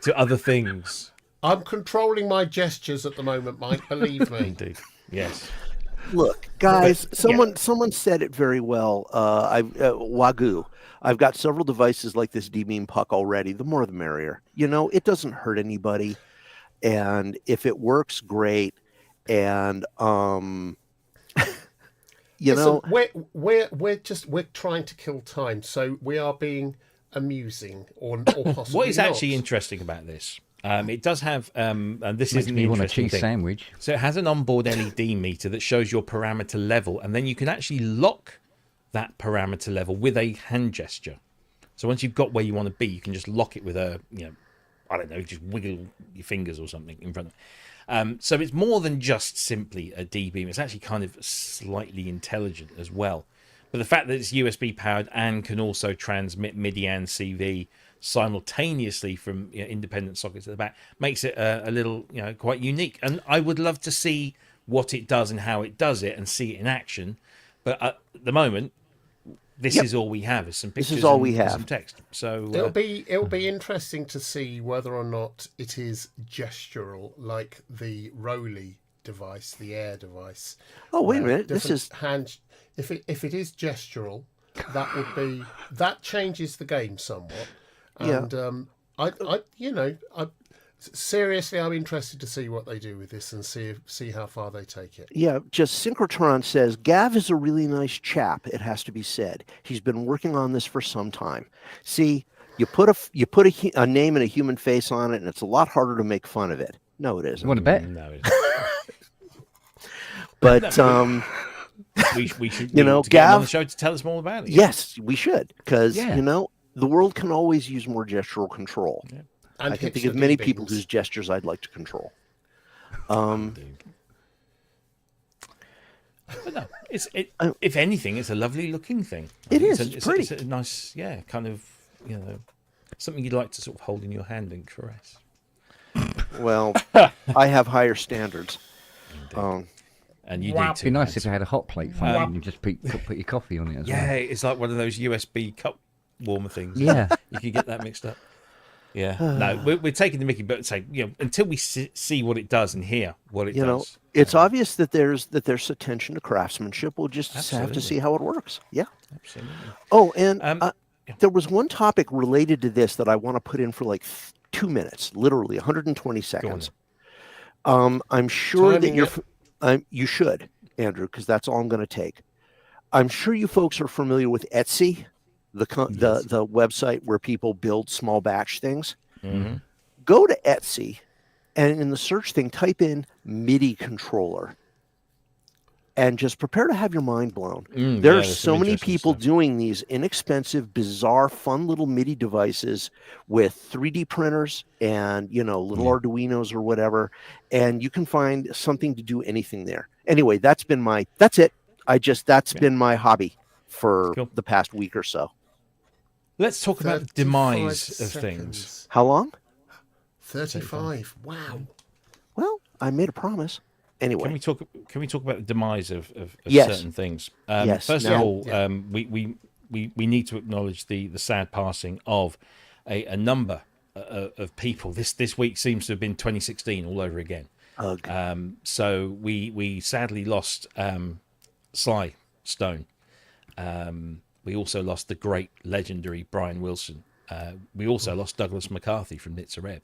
to other things. I'm controlling my gestures at the moment, Mike. Believe me. Indeed. Yes. Look, guys, But, someone said it very well. Wagyu. I've got several devices like this D-beam puck already. The more the merrier. You know, it doesn't hurt anybody, and if it works, great. And Listen, we're trying to kill time, so we are being amusing or possibly What is not. actually interesting about this? It does have, and this Makes isn't me the want a interesting cheese thing. sandwich. So it has an onboard LED meter that shows your parameter level, and then you can actually lock that parameter level with a hand gesture. So once you've got where you want to be, you can just lock it with a, I don't know, just wiggle your fingers or something in front of. So it's more than just simply a D-beam. It's actually kind of slightly intelligent as well. But the fact that it's USB powered and can also transmit MIDI and CV simultaneously from independent sockets at the back makes it a little, quite unique. And I would love to see what it does and how it does it and see it in action. But at the moment, this is all we have. Is some pictures. This is all and we have. Some text. So It'll be interesting to see whether or not it is gestural, like the Roly device, the Air device. Oh, wait a minute. This Different is hand. If it is gestural, that changes the game somewhat. Yeah. And seriously, I'm interested to see what they do with this and see how far they take it. Yeah, just Synchrotron says Gav is a really nice chap. It has to be said. He's been working on this for some time. See, you put a name and a human face on it, and it's a lot harder to make fun of it. No, it You isn't. want to bet? no, But we should, You know, to get him on Gav- the show to tell us more about it. yes, we should, because Yeah. the world can always use more gestural control. And I can think hipster of many D-beams. people whose gestures I'd like to control. Indeed. But no, if anything, it's a lovely looking thing. It is, It's it's pretty. It's a nice, kind of, something you'd like to sort of hold in your hand and caress. Well, I have higher standards. And you Wow. need It'd to. be nice if you had a hot plate phone and you just put your coffee on it as Yeah, well. it's like one of those USB cup warmer things. Yeah. You could get that mixed up. Yeah. No, we're taking the mickey, but say, until we see what it does and hear what it does. It's obvious that there's attention to craftsmanship. We'll just have to Absolutely. see how it works. Yeah. Absolutely. Oh, and Yeah. there was one topic related to this that I want to put in for like 2 minutes, literally 120 seconds. I'm sure that Timing you should, Andrew, because that's all I'm going to take. I'm sure you folks are familiar with Etsy, the website where people build small batch things. Mhm. Go to Etsy, and in the search thing, type in MIDI controller, and just prepare to have your mind blown. There are there's so some many interesting people stuff. doing these inexpensive, bizarre, fun little MIDI devices with 3D printers and little Arduinos or whatever, and you can find something to do anything there. Anyway, that's it. That's been my hobby for Cool. the past week or so. Let's talk about the 35 demise of things. seconds. How long? 35. Wow. Well, I made a promise. Anyway, Can we talk about the demise of Yes. certain things? Yes, First now- of all, we need to acknowledge the sad passing of a number of people. This week seems to have been 2016 all over again. ugh. So we sadly lost Sly Stone. We also lost the great legendary Brian Wilson. We also lost Douglas McCarthy from Nitzareb.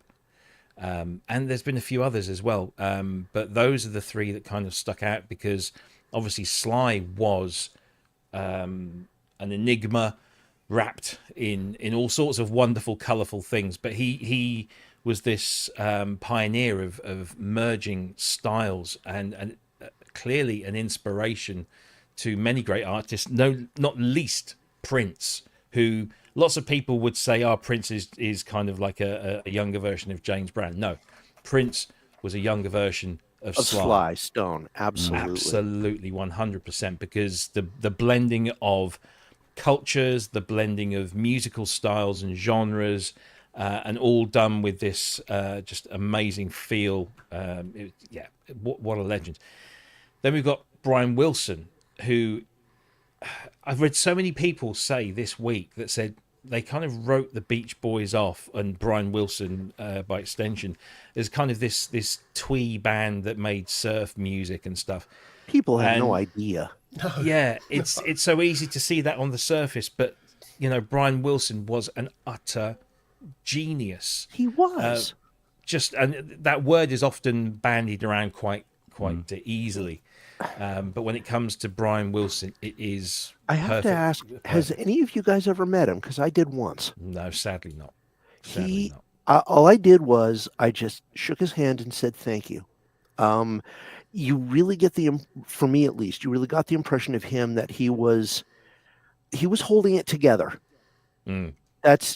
And there's been a few others as well. But those are the three that kind of stuck out because obviously Sly was an enigma wrapped in all sorts of wonderful, colourful things. But he was this pioneer of merging styles and clearly an inspiration to many great artists, not least Prince, who lots of people would say, Prince is kind of like a younger version of James Brown. No, Prince was a younger version of Of Sly. Sly Stone, absolutely. Absolutely, 100%, because the blending of cultures, the blending of musical styles and genres, and all done with this just amazing feel. What a legend. Then we've got Brian Wilson, who I've read so many people say this week that said they kind of wrote the Beach Boys off, and Brian Wilson, by extension, as kind of this twee band that made surf music and stuff. People have no And- idea. Yeah, it's so easy to see that on the surface, but Brian Wilson was an utter genius. He was. And that word is often bandied around quite easily. But when it comes to Brian Wilson, it is. I have perfect. to ask, has any of you guys ever met him? Because I did once. No, sadly not. Sadly not. All I did was I just shook his hand and said thank you. You really get for me at least, you really got the impression of him that he was holding it together. Mm.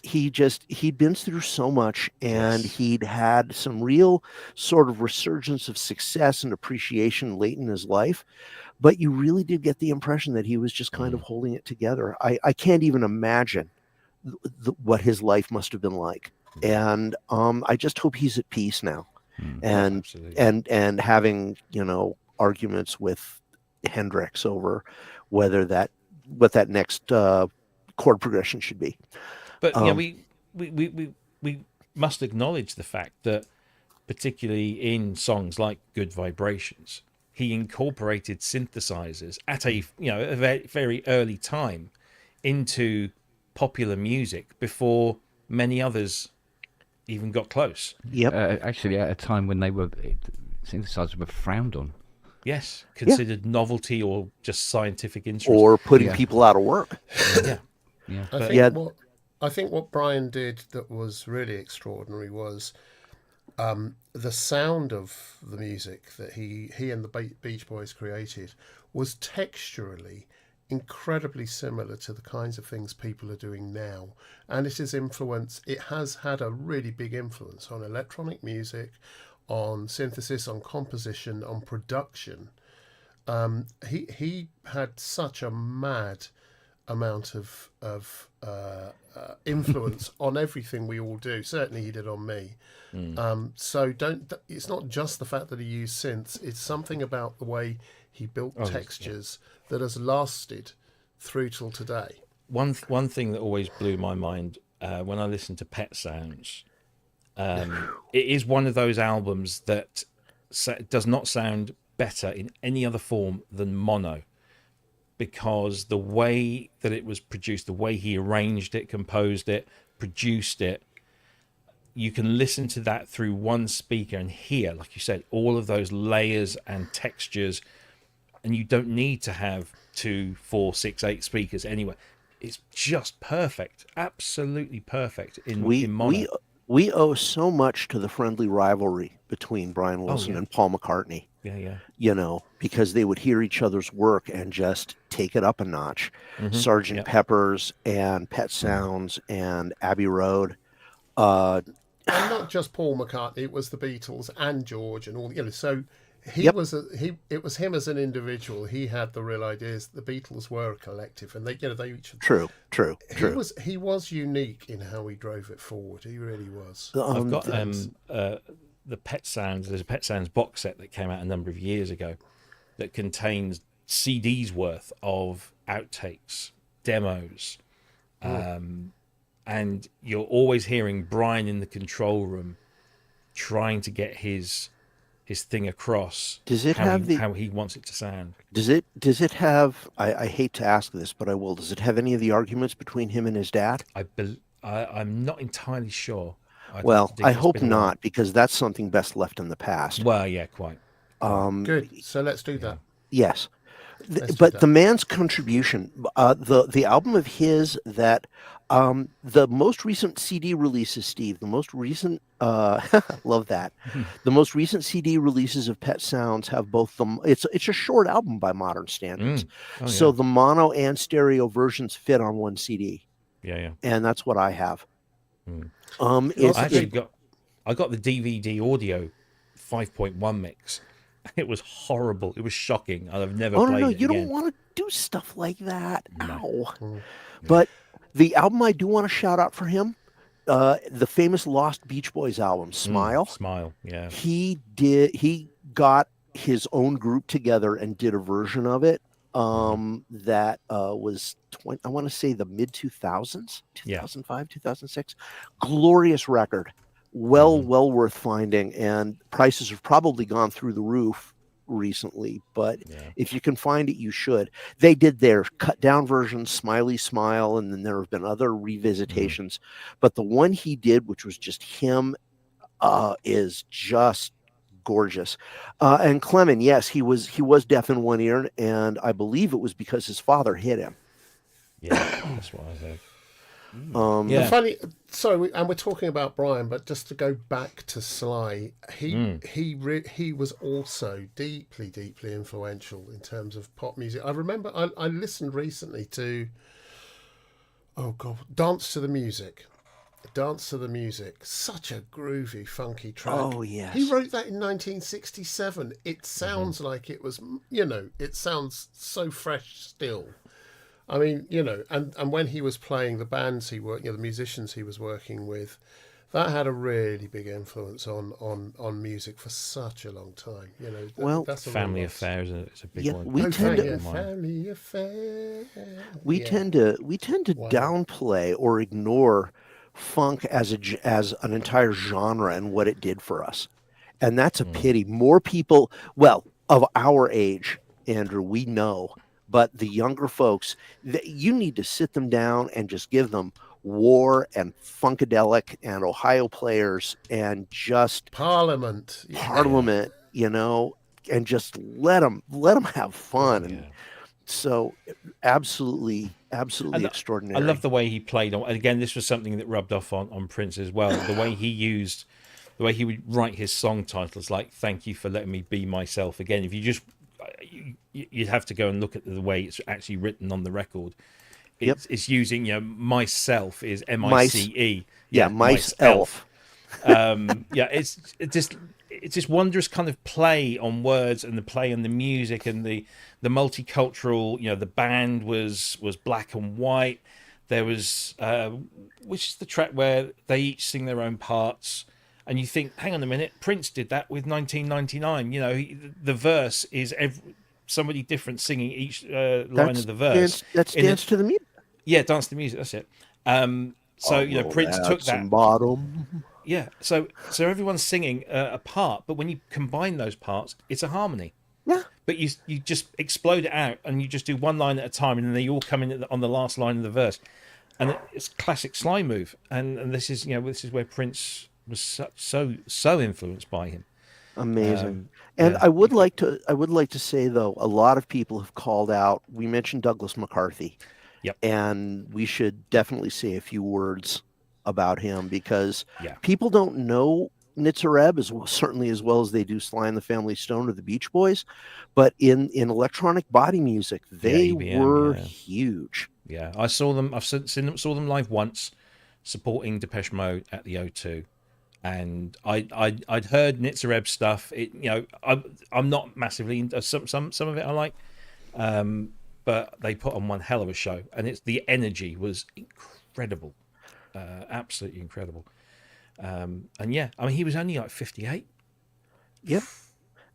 He'd been through so much, and Yes. he'd had some real sort of resurgence of success and appreciation late in his life. But you really did get the impression that he was just kind of holding it together. I can't even imagine what his life must have been like. And I just hope he's at peace now. And Absolutely. and having arguments with Hendrix over what that next chord progression should be. But we must acknowledge the fact that, particularly in songs like Good Vibrations, he incorporated synthesizers at a very early time into popular music before many others even got close. Yep. Actually, at a time when synthesizers were frowned on. Yes, considered novelty or just scientific interest. Or putting people out of work. Yeah. Yeah. I think what Brian did that was really extraordinary was the sound of the music that he and the Beach Boys created was texturally incredibly similar to the kinds of things people are doing now, and it has had a really big influence on electronic music, on synthesis, on composition, on production. He had such a mad amount of influence on everything we all do. Certainly he did on me. So it's not just the fact that he used synths, it's something about the way he built textures that has lasted through till today. One thing that always blew my mind when I listened to Pet Sounds, it is one of those albums that does not sound better in any other form than mono, because the way that it was produced, the way he arranged it, composed it, produced it, you can listen to that through one speaker and hear, like you said, all of those layers and textures, and you don't need to have 2, 4, 6, 8 speakers anyway. It's just perfect, absolutely perfect in mono. We owe so much to the friendly rivalry between Brian Wilson and Paul McCartney. Yeah. Because they would hear each other's work and just take it up a notch. Sgt. Pepper's and Pet Sounds and Abbey Road. And not just Paul McCartney, it was the Beatles and George and all. So it was him as an individual. He had the real ideas. The Beatles were a collective, and they each. True. He was unique in how he drove it forward. He really was. I've got the Pet Sounds. There's a Pet Sounds box set that came out a number of years ago that contains CDs worth of outtakes, demos, and you're always hearing Brian in the control room trying to get his thing across. Does it how he wants it to sound? Does it have? I hate to ask this, but I will. Does it have any of the arguments between him and his dad? I'm not entirely sure. I hope not, because that's something best left in the past. Well, yeah, quite. Good. So let's do that. Yes. But the man's contribution, the album of his that the most recent CD releases, Steve, the most recent, love that. The most recent CD releases of Pet Sounds have both them. It's a short album by modern standards. So the mono and stereo versions fit on one CD. Yeah. And that's what I have. I actually got I got the DVD audio 5.1 mix. It was horrible. It was shocking. I've never Oh played no, it you again. don't want to do stuff like that. No. Ow. But the album I do want to shout out for him, the famous Lost Beach Boys album, Smile. Smile, yeah. He got his own group together and did a version of it that was I want to say the mid 2000s, 2005, 2006. Glorious record. Well worth finding, and prices have probably gone through the roof recently, but if you can find it, you should. They did their cut down version, Smiley Smile, and then there have been other revisitations, but the one he did, which was just him, is just gorgeous. And Clement, yes, he was deaf in one ear, and I believe it was because his father hit him. Yeah, that's what I heard. The funny, sorry, and we're talking about Brian, but just to go back to Sly, he was also deeply influential in terms of pop music. I remember I listened recently to Dance to the Music. Such a groovy, funky track. Oh yes, he wrote that in 1967. It sounds like it was, it sounds so fresh still. I mean, and when he was playing the bands he worked, the musicians he was working with, that had a really big influence on music for such a long time. Well, that's Family Affairs is a big one. We tend to Family Affair. we tend to downplay or ignore funk as an entire genre and what it did for us, and that's a pity. More people, of our age, Andrew, we know. But the younger folks, you need to sit them down and just give them War and Funkadelic and Ohio Players and just Parliament, and just let them have fun. And so absolutely extraordinary. I love the way he played on. Again, this was something that rubbed off on Prince as well. The way he would write his song titles, like "Thank you for letting me be myself again." If you just you'd have to go and look at the way it's actually written on the record. It's using myself is MICE. Myself. It's just wondrous kind of play on words and the play on the music and the multicultural. The band was black and white. There was which is the track where they each sing their own parts. And you think, hang on a minute, Prince did that with 1999. The verse is somebody different singing each line of the verse. That's Dance to the Music. Yeah, Dance to the Music, that's it. Prince took that. Bottom. Yeah, so everyone's singing a part, but when you combine those parts, it's a harmony. Yeah. But you just explode it out, and you just do one line at a time, and then they all come in on the last line of the verse. And it's a classic Sly move. And this is where Prince was so influenced by him. Amazing. And I would like to say though, a lot of people have called out. We mentioned Douglas McCarthy. Yep. And we should definitely say a few words about him because people don't know Nitzareb certainly as well as they do Sly and the Family Stone or the Beach Boys, but in electronic body music they were huge. Yeah, I saw them. Saw them live once, supporting Depeche Mode at the O2. And I'd heard Nitzareb stuff. I'm not massively into some of it. I like, but they put on one hell of a show, and the energy was incredible, absolutely incredible. He was only like 58. Yep.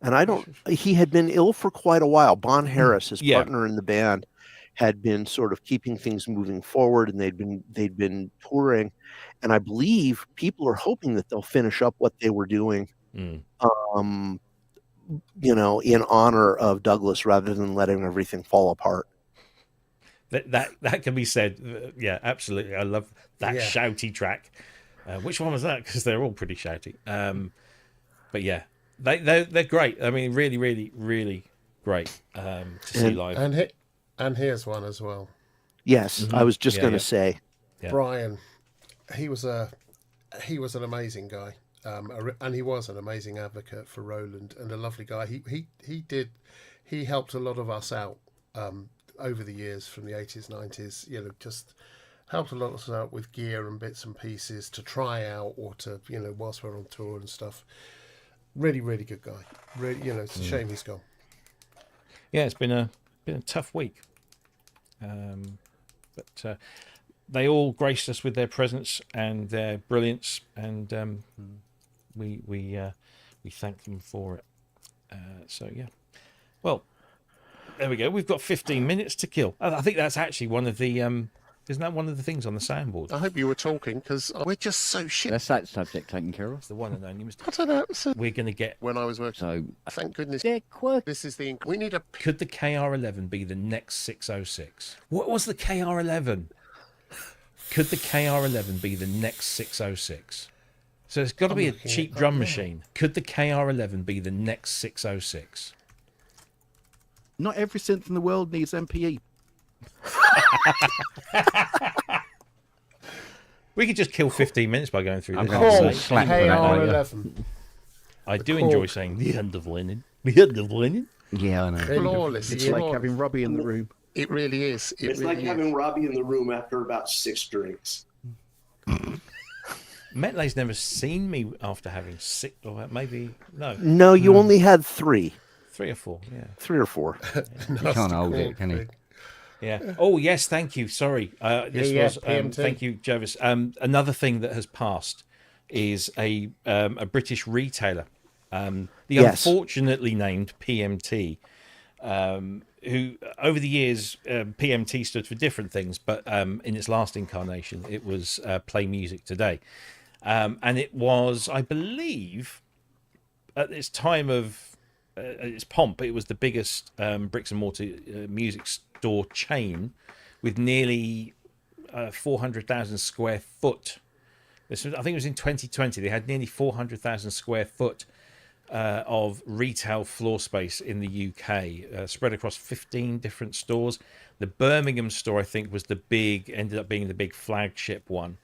And he had been ill for quite a while. Bon Harris, his partner in the band, had been sort of keeping things moving forward, and they'd been touring, and I believe people are hoping that they'll finish up what they were doing, in honor of Douglas rather than letting everything fall apart. That can be said. Yeah, absolutely. I love that shouty track. Which one was that? Because they're all pretty shouty. But yeah, they're great. I mean, really, really, really great to see live. And here's one as well. Yes, I was just going to say, Brian. He was an amazing guy, and he was an amazing advocate for Roland and a lovely guy. He helped a lot of us out over the years from the 80s, 90s. Just helped a lot of us out with gear and bits and pieces to try out or to, whilst we're on tour and stuff. Really, really good guy. Really, it's a shame he's gone. Yeah, it's been a tough week, but they all graced us with their presence and their brilliance, and we thank them for it. So yeah, well, there we go. We've got 15 minutes to kill. I think that's actually one of the isn't that one of the things on the soundboard? I hope you were talking, because we're just so shit. That's that subject taken care of. It's the one and only Mr. I don't know. So We're going to get. when I was working, So thank goodness, they're quirky. this is the. We need a. Could the KR11 be the next 606? What was the KR11? Could the KR11 be the next 606? So it's got to be a looking cheap it drum up now. machine. Could the KR11 be the next 606? Not every synth in the world needs MPE. We could just kill 15 minutes by going through I'm this. calling So it slack for that, KR11. I do Korg. enjoy saying the end of Lenin. The end of Lenin. Yeah, I know. Flawless. It's yeah. like having Robbie in the room. It really is. It It's really like is. having Robbie in the room after about 6 drinks. Metlay's never seen me after having 6, or maybe, no, No, you only had 3. 3 or 4, yeah. 3 or 4. You can't hold it, can you? Yeah. Oh, yes, thank you. Sorry. This Yeah, was, PMT. thank you, Jervis. Another thing that has passed is a British retailer, the Yes. unfortunately named PMT, who over the years, PMT stood for different things, but in its last incarnation, it was Play Music Today. And it was, I believe, at its time of its pomp, it was the biggest bricks and mortar music store chain with nearly 400,000 square foot. This was, I think it was in 2020. They had nearly 400,000 square foot of retail floor space in the UK, spread across 15 different stores. The Birmingham store, I think, was ended up being the big flagship one.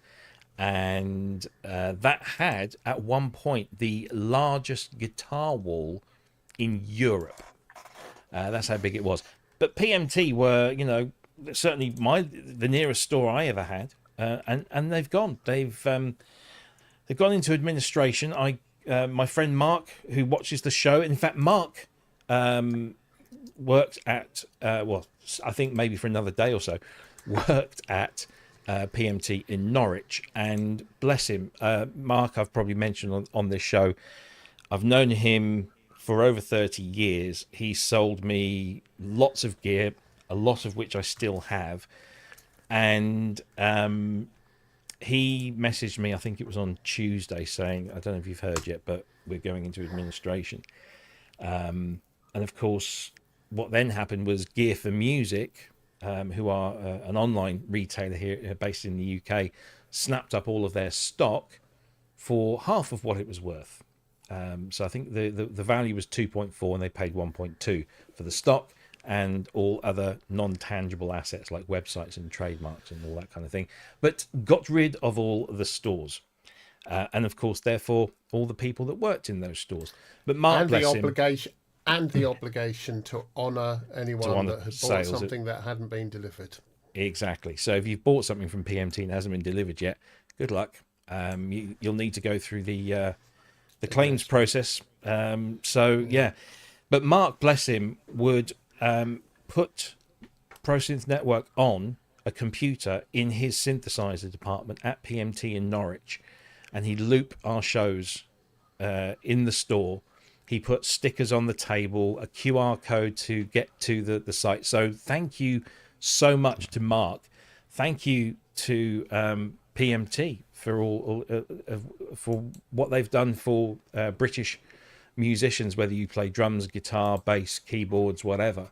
And that had, at one point, the largest guitar wall in Europe. That's how big it was. But PMT were, certainly the nearest store I ever had, and they've gone. They've gone into administration. My friend Mark, who watches the show, in fact, Mark worked at I think maybe for another day or so, worked at PMT in Norwich, and bless him, Mark, I've probably mentioned on this show, I've known him for over 30 years. He sold me lots of gear, a lot of which I still have, and he messaged me, I think it was on Tuesday, saying, I don't know if you've heard yet, but we're going into administration. And of course, what then happened was Gear for Music, who are an online retailer here based in the UK, snapped up all of their stock for half of what it was worth. So I think the value was 2.4 and they paid 1.2 for the stock and all other non-tangible assets like websites and trademarks and all that kind of thing, but got rid of all the stores. And of course, therefore, all the people that worked in those stores. But Mark, and the bless him, obligation to honour anyone honour that had bought sales. something that hadn't been delivered. exactly. So if you've bought something from PMT and hasn't been delivered yet, good luck. You'll need to go through the claims process. So yeah, but Mark, bless him, would put Synth Network on a computer in his synthesizer department at PMT in Norwich, and he'd loop our shows in the store. He put stickers on the table, a QR code to get to the site. So thank you so much to Mark. Thank you to PMT for all for what they've done for British musicians, whether you play drums, guitar, bass, keyboards, whatever.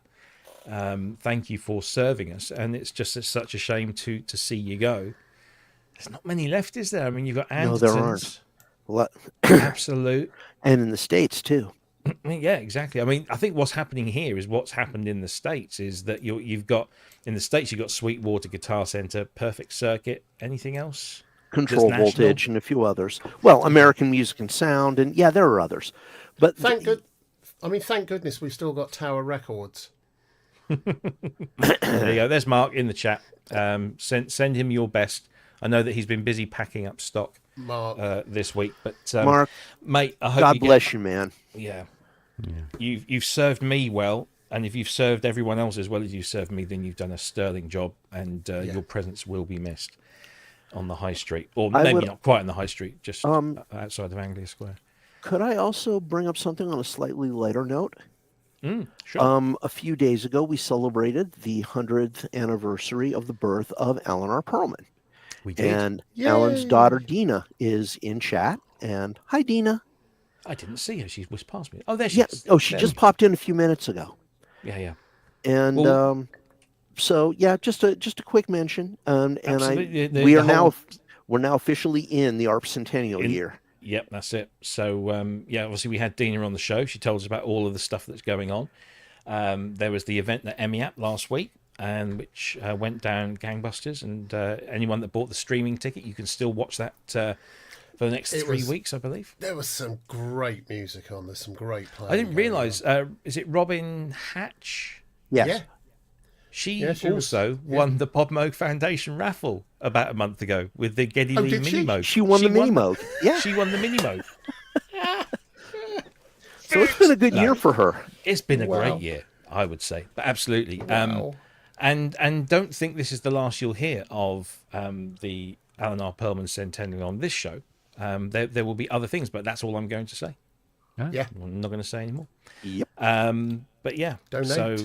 Thank you for serving us, and it's such a shame to see you go. There's not many left, is there? I mean, you've got No, Andertons, there aren't. Well, Absolute. and in the States, too. I mean, yeah, exactly. I mean, I think what's happening here is what's happened in the States is that you've got, in the States, you've got Sweetwater Guitar Center, Perfect Circuit. Anything else? Control National? Voltage and a few others. Well, American Music and Sound, and yeah, there are others. But Thank goodness we've still got Tower Records. There you go. There's Mark in the chat. Send him your best. I know that he's been busy packing up stock Mark. this week, but Mark, mate, I hope God you bless you, man. Yeah, you've served me well, and if you've served everyone else as well as you've served me, then you've done a sterling job, and your presence will be missed on the high street, or maybe not quite on the high street, just outside of Anglia Square. Could I also bring up something on a slightly lighter note? Sure. A few days ago, we celebrated the 100th anniversary of the birth of Eleanor Pearlman. We did. And Yay! Alan's daughter, Dina, is in chat. And hi, Dina. I didn't see her. She whisked past me. Oh, there she Yeah. is. Oh, she just popped in a few minutes ago. Yeah. And so yeah, just a quick mention. Absolutely. We're now officially in the ARP Centennial year. Yep, that's it. So obviously we had Dina on the show. She told us about all of the stuff that's going on. There was the event at EMIAP last week, and which went down gangbusters. And anyone that bought the streaming ticket, you can still watch that for the next 3 weeks, I believe. There was some great music on. There's some great playing. I didn't realise. Is it Robin Hatch? Yes. Yeah. She also won the Podmo Foundation raffle about a month ago with the Geddy Lee did mini she? mode. She won the mini mode. Yeah. She won the mini mode. So it's been a good year for her. It's been a great year, I would say. But absolutely. Wow. And don't think this is the last you'll hear of the Alan R. Pearlman Centennial on this show. There will be other things, but that's all I'm going to say. Yeah. I'm not going to say anymore. Yep. But yeah. Donate. So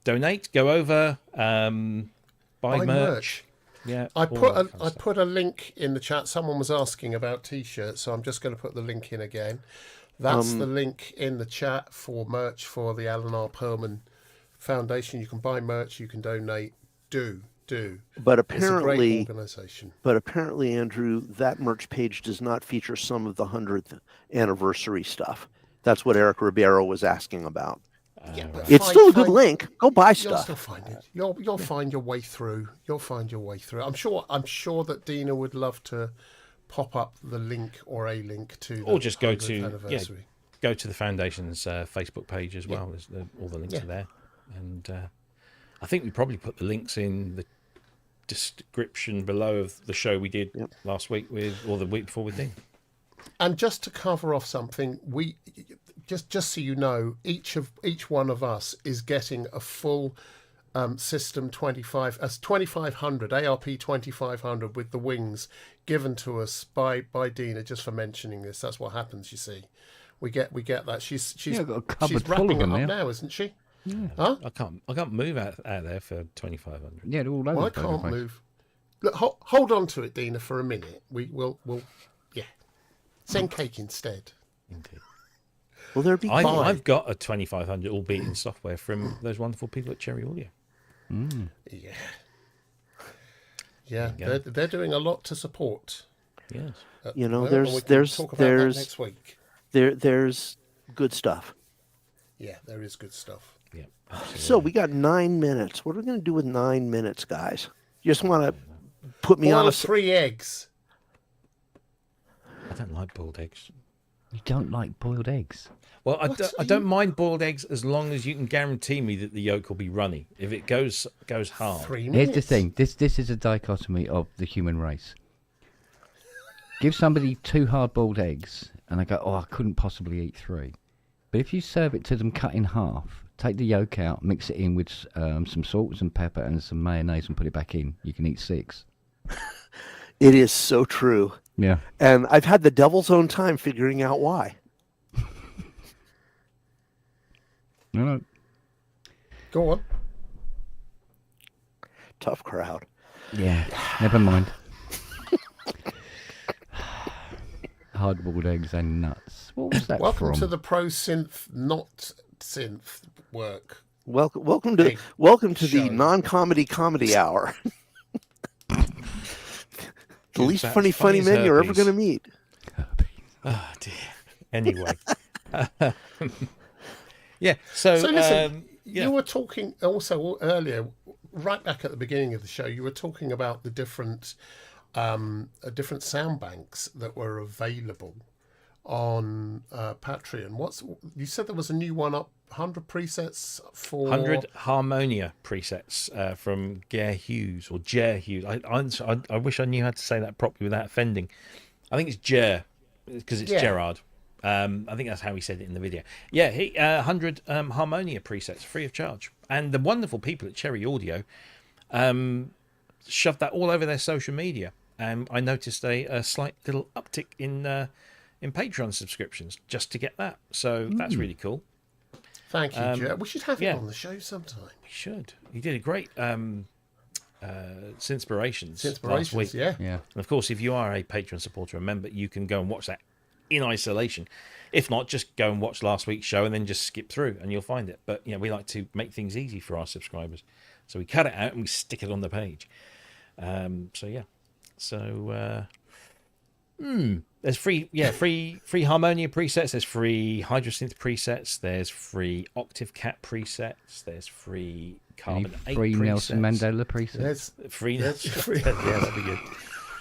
donate, go over, buy merch. Yeah. I put a link in the chat. Someone was asking about t-shirts, so I'm just going to put the link in again. That's the link in the chat for merch for the Alan R. Pearlman Foundation. You can buy merch, you can donate. Do. But It's a great apparently, organisation. Andrew, that merch page does not feature some of the 100th anniversary stuff. That's what Eric Ribeiro was asking about. Yeah, but It's still a good link. Go buy You'll stuff. still find it. You'll find your way through. You'll find your way through. I'm sure that Dina would love to pop up the link or a link to the Or just go 100th to anniversary. go to the foundation's Facebook page as well. There's all the links are there, and I think we probably put the links in the description below of the show we did last week or the week before with Dean. And just to cover off something, we just so you know, each one of us is getting a full system 2500 ARP 2500 with the wings given to us by Dina, just for mentioning this. That's what happens, you see. We get that. She's I've got a cupboard she's full wrapping of them it up now. now, isn't she? Yeah. Huh? I can't move out there for 2,500. Yeah, they're all over Well, I the place. can't move. Look, hold on to it, Dina, for a minute. We'll send cake instead. Indeed. Will there be? I've got a 2,500 all beaten software from those wonderful people at Cherry Audio. Yeah, they're doing a lot to support. Yes. You know, We can talk about that next week. there's good stuff. Yeah, there is good stuff. Yeah. So we got 9 minutes. What are we going to do with 9 minutes, guys? You just want to put me on Boil a 3 eggs. I don't like boiled eggs. You don't like boiled eggs? Well, I don't mind boiled eggs as long as you can guarantee me that the yolk will be runny. If it goes hard. 3 minutes. Here's the thing. This is a dichotomy of the human race. Give somebody 2 hard-boiled eggs, and they go, "Oh, I couldn't possibly eat 3." But if you serve it to them cut in half, take the yolk out, mix it in with some salt, some pepper, and some mayonnaise, and put it back in, you can eat 6. It is so true. Yeah. And I've had the devil's own time figuring out why. No. Go on. Tough crowd. Yeah. Never mind. Hard-boiled eggs and nuts. What was that Welcome from? to the Pro Synth, not Synth work. Welcome to Big the show. non-comedy comedy hour. The least about funny as funny as men you're ever herpes. going to meet. Oh dear. Anyway. Yeah. So listen, yeah. you were talking also earlier, right back at the beginning of the show, you were talking about the different sound banks that were available on Patreon. You said there was a new one up presets for 100 Harmonia presets from Ger Hughes or Jer Hughes. I wish I knew how to say that properly without offending. I think it's Jer because it's Yeah. Gerard. I think that's how he said it in the video. Yeah, 100 Harmonia presets free of charge. And the wonderful people at Cherry Audio shoved that all over their social media. And I noticed a slight little uptick in Patreon subscriptions just to get that. So that's really cool. Thank you, Jer. We should have yeah. him on the show sometime. We should. He did a great Synthspirations last Inspirations, week. yeah. Yeah. And of course, if you are a Patreon supporter, remember you can go and watch that in isolation. If not, just go and watch last week's show and then just skip through and you'll find it. But we like to make things easy for our subscribers, so we cut it out and we stick it on the page. So yeah. So there's free Harmonia presets. There's free Hydrosynth presets. There's free Octave Cat presets. There's free Carbon 8 Free presets. Nelson Mandela preset. There's Free. That's free. Yeah, that'd be good.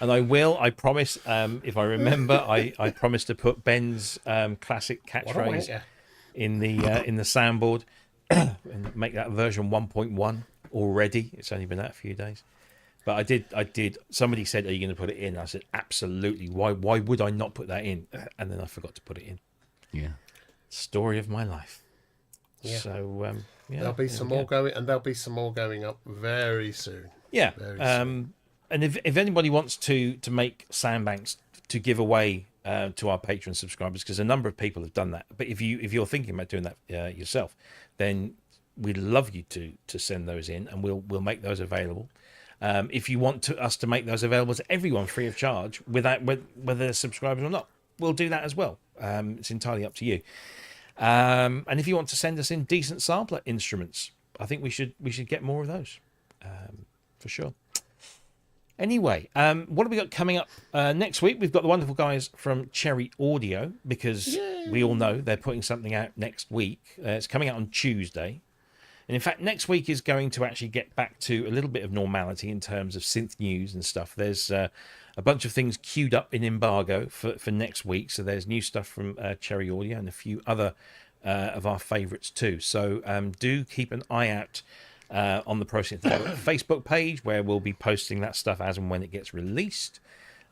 And I promise, if I remember, I promise to put Ben's classic what a catchphrase wanker. in the soundboard and make that version 1.1 already. It's only been out a few days. But I did. Somebody said, "Are you going to put it in?" I said, "Absolutely. Why would I not put that in?" And then I forgot to put it in. Yeah. Story of my life. Yeah. So There'll be some more going, and there'll be some more going up very soon. Yeah. Very And if anybody wants to make sound banks to give away to our Patreon subscribers, because a number of people have done that. But if you're thinking about doing that yourself, then we'd love you to send those in, and we'll make those available. If you want us to make those available to everyone free of charge, whether they're subscribers or not, we'll do that as well. It's entirely up to you. And if you want to send us in decent sampler instruments, I think we should get more of those for sure. Anyway, what have we got coming up next week? We've got the wonderful guys from Cherry Audio, because we all know they're putting something out next week. It's coming out on Tuesday. And in fact, next week is going to actually get back to a little bit of normality in terms of synth news and stuff. There's a bunch of things queued up in embargo for next week. So there's new stuff from Cherry Audio and a few other of our favourites too. So do keep an eye out on the Synth Network Facebook page, where we'll be posting that stuff as and when it gets released.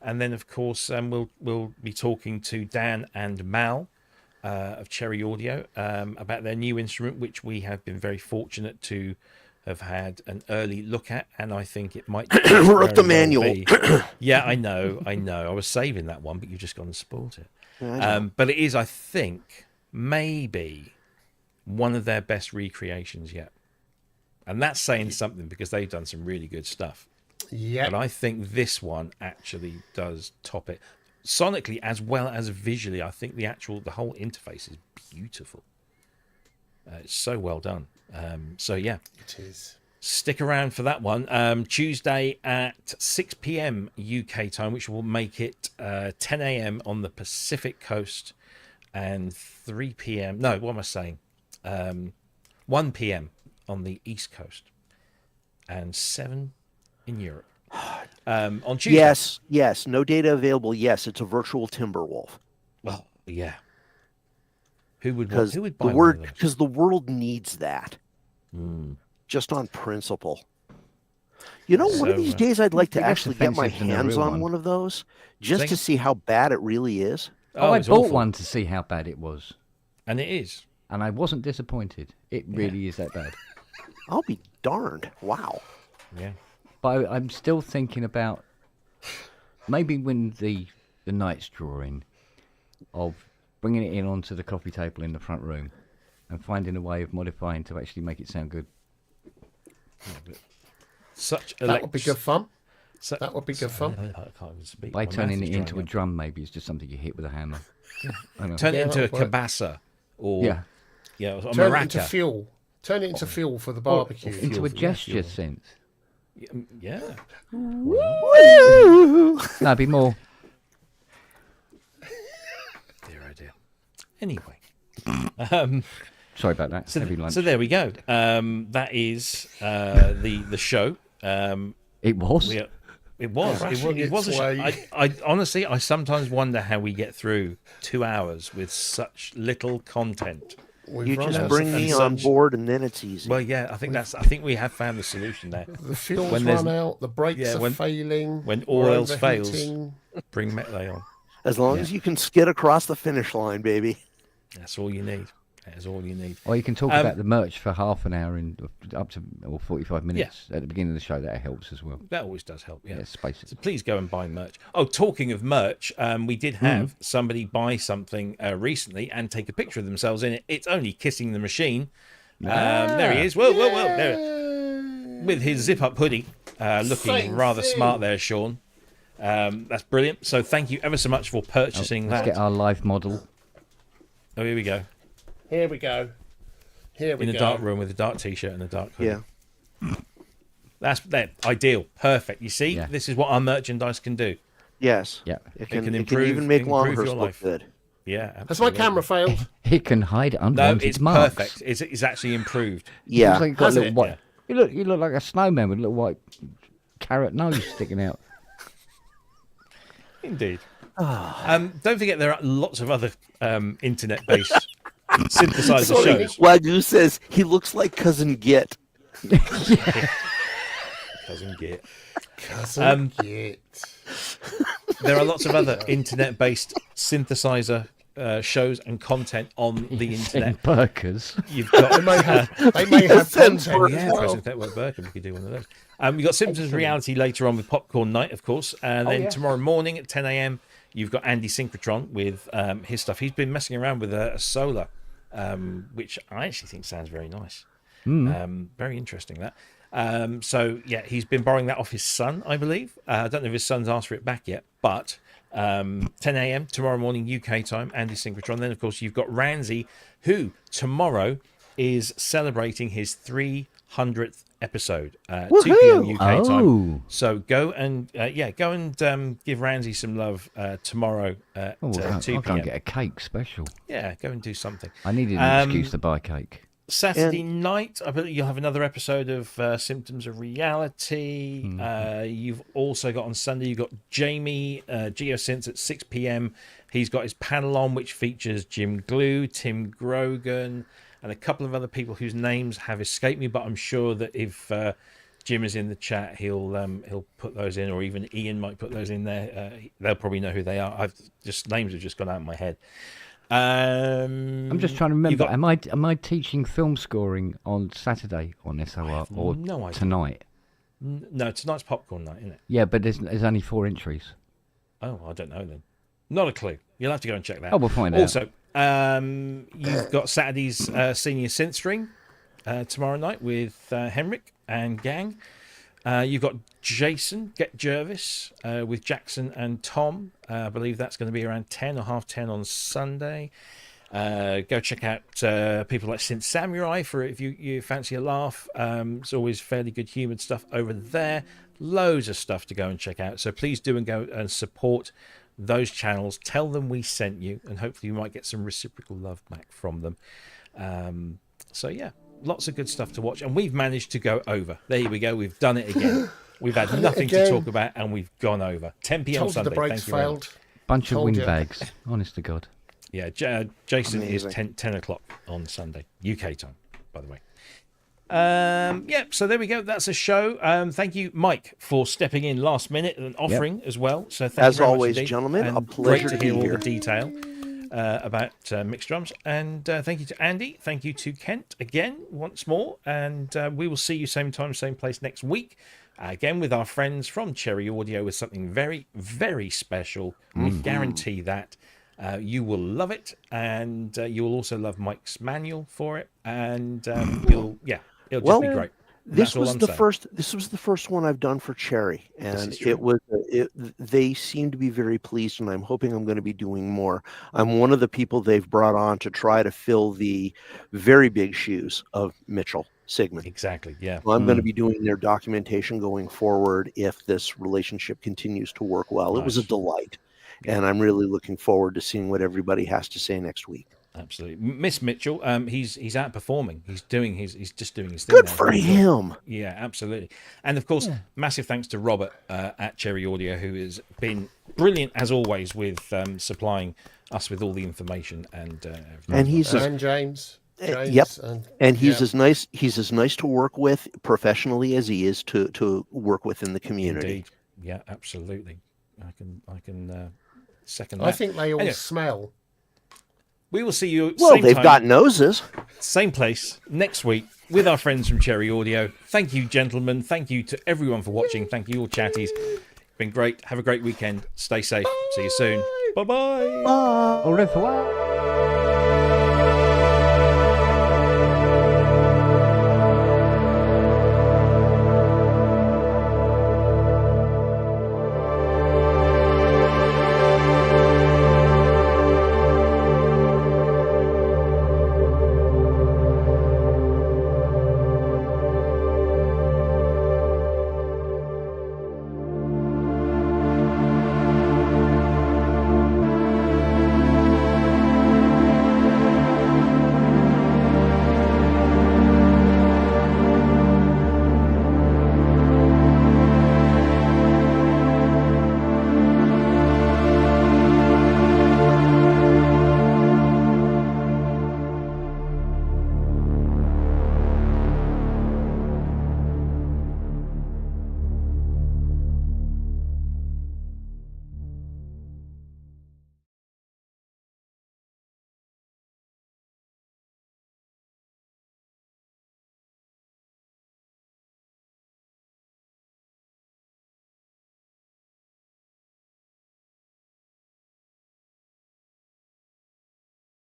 And then, of course, we'll be talking to Dan and Mal of Cherry Audio about their new instrument, which we have been very fortunate to have had an early look at, and I think it might Wrote the manual. Yeah, I know. I was saving that one, but you've just gone and spoiled it. But it is, I think, maybe one of their best recreations yet, and that's saying something, because they've done some really good stuff. Yeah. But I think this one actually does top it. Sonically as well as visually. I think the whole interface is beautiful. It's so well done. So yeah, It is. stick around for that one. Tuesday at 6 p.m. UK time, which will make it 10 a.m. on the Pacific coast and 3 p.m. No, what am I saying? 1 p.m. on the East Coast and 7 in Europe. On Tuesday. Yes. No data available. Yes, it's a virtual Timberwolf. Well, yeah. Who would Because buy the one word of those? because the world needs that. Mm. Just on principle. You know, one of So, these days I'd like to think that's actually get my offensive than a hands real on one. one of those, just Think- to see how bad it really is. I it's bought awful. one to see how bad it was, And it is. and I wasn't disappointed. It really is that bad. I'll be darned. Wow. Yeah. But I'm still thinking about maybe when the night's drawing of bringing it in onto the coffee table in the front room and finding a way of modifying to actually make it sound good. Such That would be good fun. So, That would be good fun. I can't even speak. By My turning mouth it is into a drying drum, maybe it's just something you hit with a hammer. I know. up. Turn it Yeah, into a that'll work. cabasa or Yeah, a Turn it into maraca. fuel. Turn it into fuel for the barbecue. fuel. into a for the gesture fuel. synth. Yeah. Woo! No, it'd be more. Dear oh dear. Anyway. Sorry about that. So, Heavy lunch. so there we go. That is the show. It was. It was. Crashing It was a its show. way. I honestly, I sometimes wonder how we get through 2 hours with such little content. We've You run just out bring of me and on such. board, and then it's easy. Well, yeah, I think we have found the solution there. the fuels when there's- run out, the brakes yeah, are when- failing. when all we're else fails. overheating. Bring Metlay on. As long as you can skid across the finish line, baby. That's all you need. That's all you need. Or you can talk about the merch for half an hour in up to or 45 minutes at the beginning of the show. That helps as well. That always does help. Yeah. Yeah, space So it. please go and buy merch. Oh, talking of merch, we did have somebody buy something recently and take a picture of themselves in it. It's only Kissing the Machine. There he is. Whoa, there, with his zip-up hoodie, looking Same rather thing. smart there, Sean. That's brilliant. So thank you ever so much for purchasing Let's that. get our live model. Oh, here we go. Here we go. Here we In go. a dark room with a dark t-shirt and a dark hoodie. Yeah. That's ideal. Perfect. You see, Yeah. this is what our merchandise can do. Yes. Yeah. It can can improve- even make improve Longhurst your look life. good. Yeah. Has my absolutely. camera failed? It can hide No, unwanted it's marks. perfect. It's actually improved. Yeah. Looks like you've got Has a little it? white. Yeah. You look like a snowman with a little white carrot nose sticking out. Indeed. Don't forget there are lots of other internet-based synthesizer Sorry, shows. Wagyu says he looks like Cousin Git. Cousin Git. Cousin Git. There are lots of other internet-based synthesizer shows and content on the internet. Burkers. You've got They may have Sense content. work. as yeah, well. Synth Network Burke, we could do one of those. You've got Simpsons Reality later on with Popcorn Night, of course, and then tomorrow morning at 10 a.m. you've got Andy Synchrotron with his stuff. He's been messing around with a solar, which I actually think sounds very nice. Very interesting that. So yeah, he's been borrowing that off his son, I believe. I don't know if his son's asked for it back yet, but 10 a.m. tomorrow morning UK time, Andy Synchrotron. Then of course you've got Ramsey, who tomorrow is celebrating his 300th episode, 2 p.m. UK time. So go and give Ramsey some love tomorrow at Oh, 2 I'll go p.m. and get a cake special. Yeah, go and do something. I needed an excuse to buy cake. Saturday night, I believe you'll have another episode of Symptoms of Reality. You've also got on Sunday, you've got Jamie Geosynths at 6 p.m. He's got his panel on, which features Jim Glue, Tim Grogan, and a couple of other people whose names have escaped me. But I'm sure that if Jim is in the chat, he'll put those in, or even Ian might put those in there. They'll probably know who they are. Names have just gone out of my head. I'm just trying to remember. got- Am I teaching film scoring on Saturday on SOR or no idea. tonight? No, tonight's Popcorn Night, isn't it? Yeah, but there's only 4 entries. Oh, I don't know then. Not a clue. You'll have to go and check that. Oh, we'll find out. Also, you've got Saturday's Senior Synth String tomorrow night with Henrik and gang. You've got Jason Get Jervis with Jackson and Tom. I believe that's going to be around 10 or half 10 on Sunday. Go check out people like Synth Samurai for if you fancy a laugh. It's always fairly good humoured stuff over there. Loads of stuff to go and check out. So please do and go and support those channels. Tell them we sent you, and hopefully you might get some reciprocal love back from them. So yeah, lots of good stuff to watch, and we've managed to go over. There we go. We've done it again. We've had nothing to again. talk about, and we've gone over. 10 p.m. Told you Sunday. the brakes Thank you very much. failed. Bunch of Told you. windbags. Honest to God. Yeah, Jason is Amazing. 10 o'clock on Sunday, UK time, by the way. Yeah, so there we go. That's a show. Thank you, Mike, for stepping in last minute and offering as well. So thank As you very always, much indeed. gentlemen, a And pleasure great to to hear be all here. the detail about mixed drums. And thank you to Andy. Thank you to Kent again, once more. And we will see you same time, same place next week. Again, with our friends from Cherry Audio with something very, very special. We guarantee that. You will love it, and you will also love Mike's manual for it, and it'll just be great. This That's all was I'm the saying. first. This was the first one I've done for Cherry, and they seem to be very pleased, and I'm hoping I'm going to be doing more. I'm one of the people they've brought on to try to fill the very big shoes of Mitchell Sigmund. Exactly. Yeah. Well, I'm going to be doing their documentation going forward if this relationship continues to work well. It was a Nice. delight, and I'm really looking forward to seeing what everybody has to say next week. Absolutely. Miss Mitchell, he's outperforming. He's just doing his thing. Good now. for him. Yeah, absolutely. And of course, massive thanks to Robert at Cherry Audio, who has been brilliant as always with supplying us with all the information and everything. And he's And James. James. Yep. And yeah. he's as nice to work with professionally as he is to work with in the community. Indeed. Yeah, absolutely. I can second that. I think they all Anyway. smell. We will see you. Well, same they've time, got noses. same place next week with our friends from Cherry Audio. Thank you, gentlemen. Thank you to everyone for watching. Thank you, all chatties. Been great. Have a great weekend. Stay safe. See you soon. Bye-bye. Au revoir.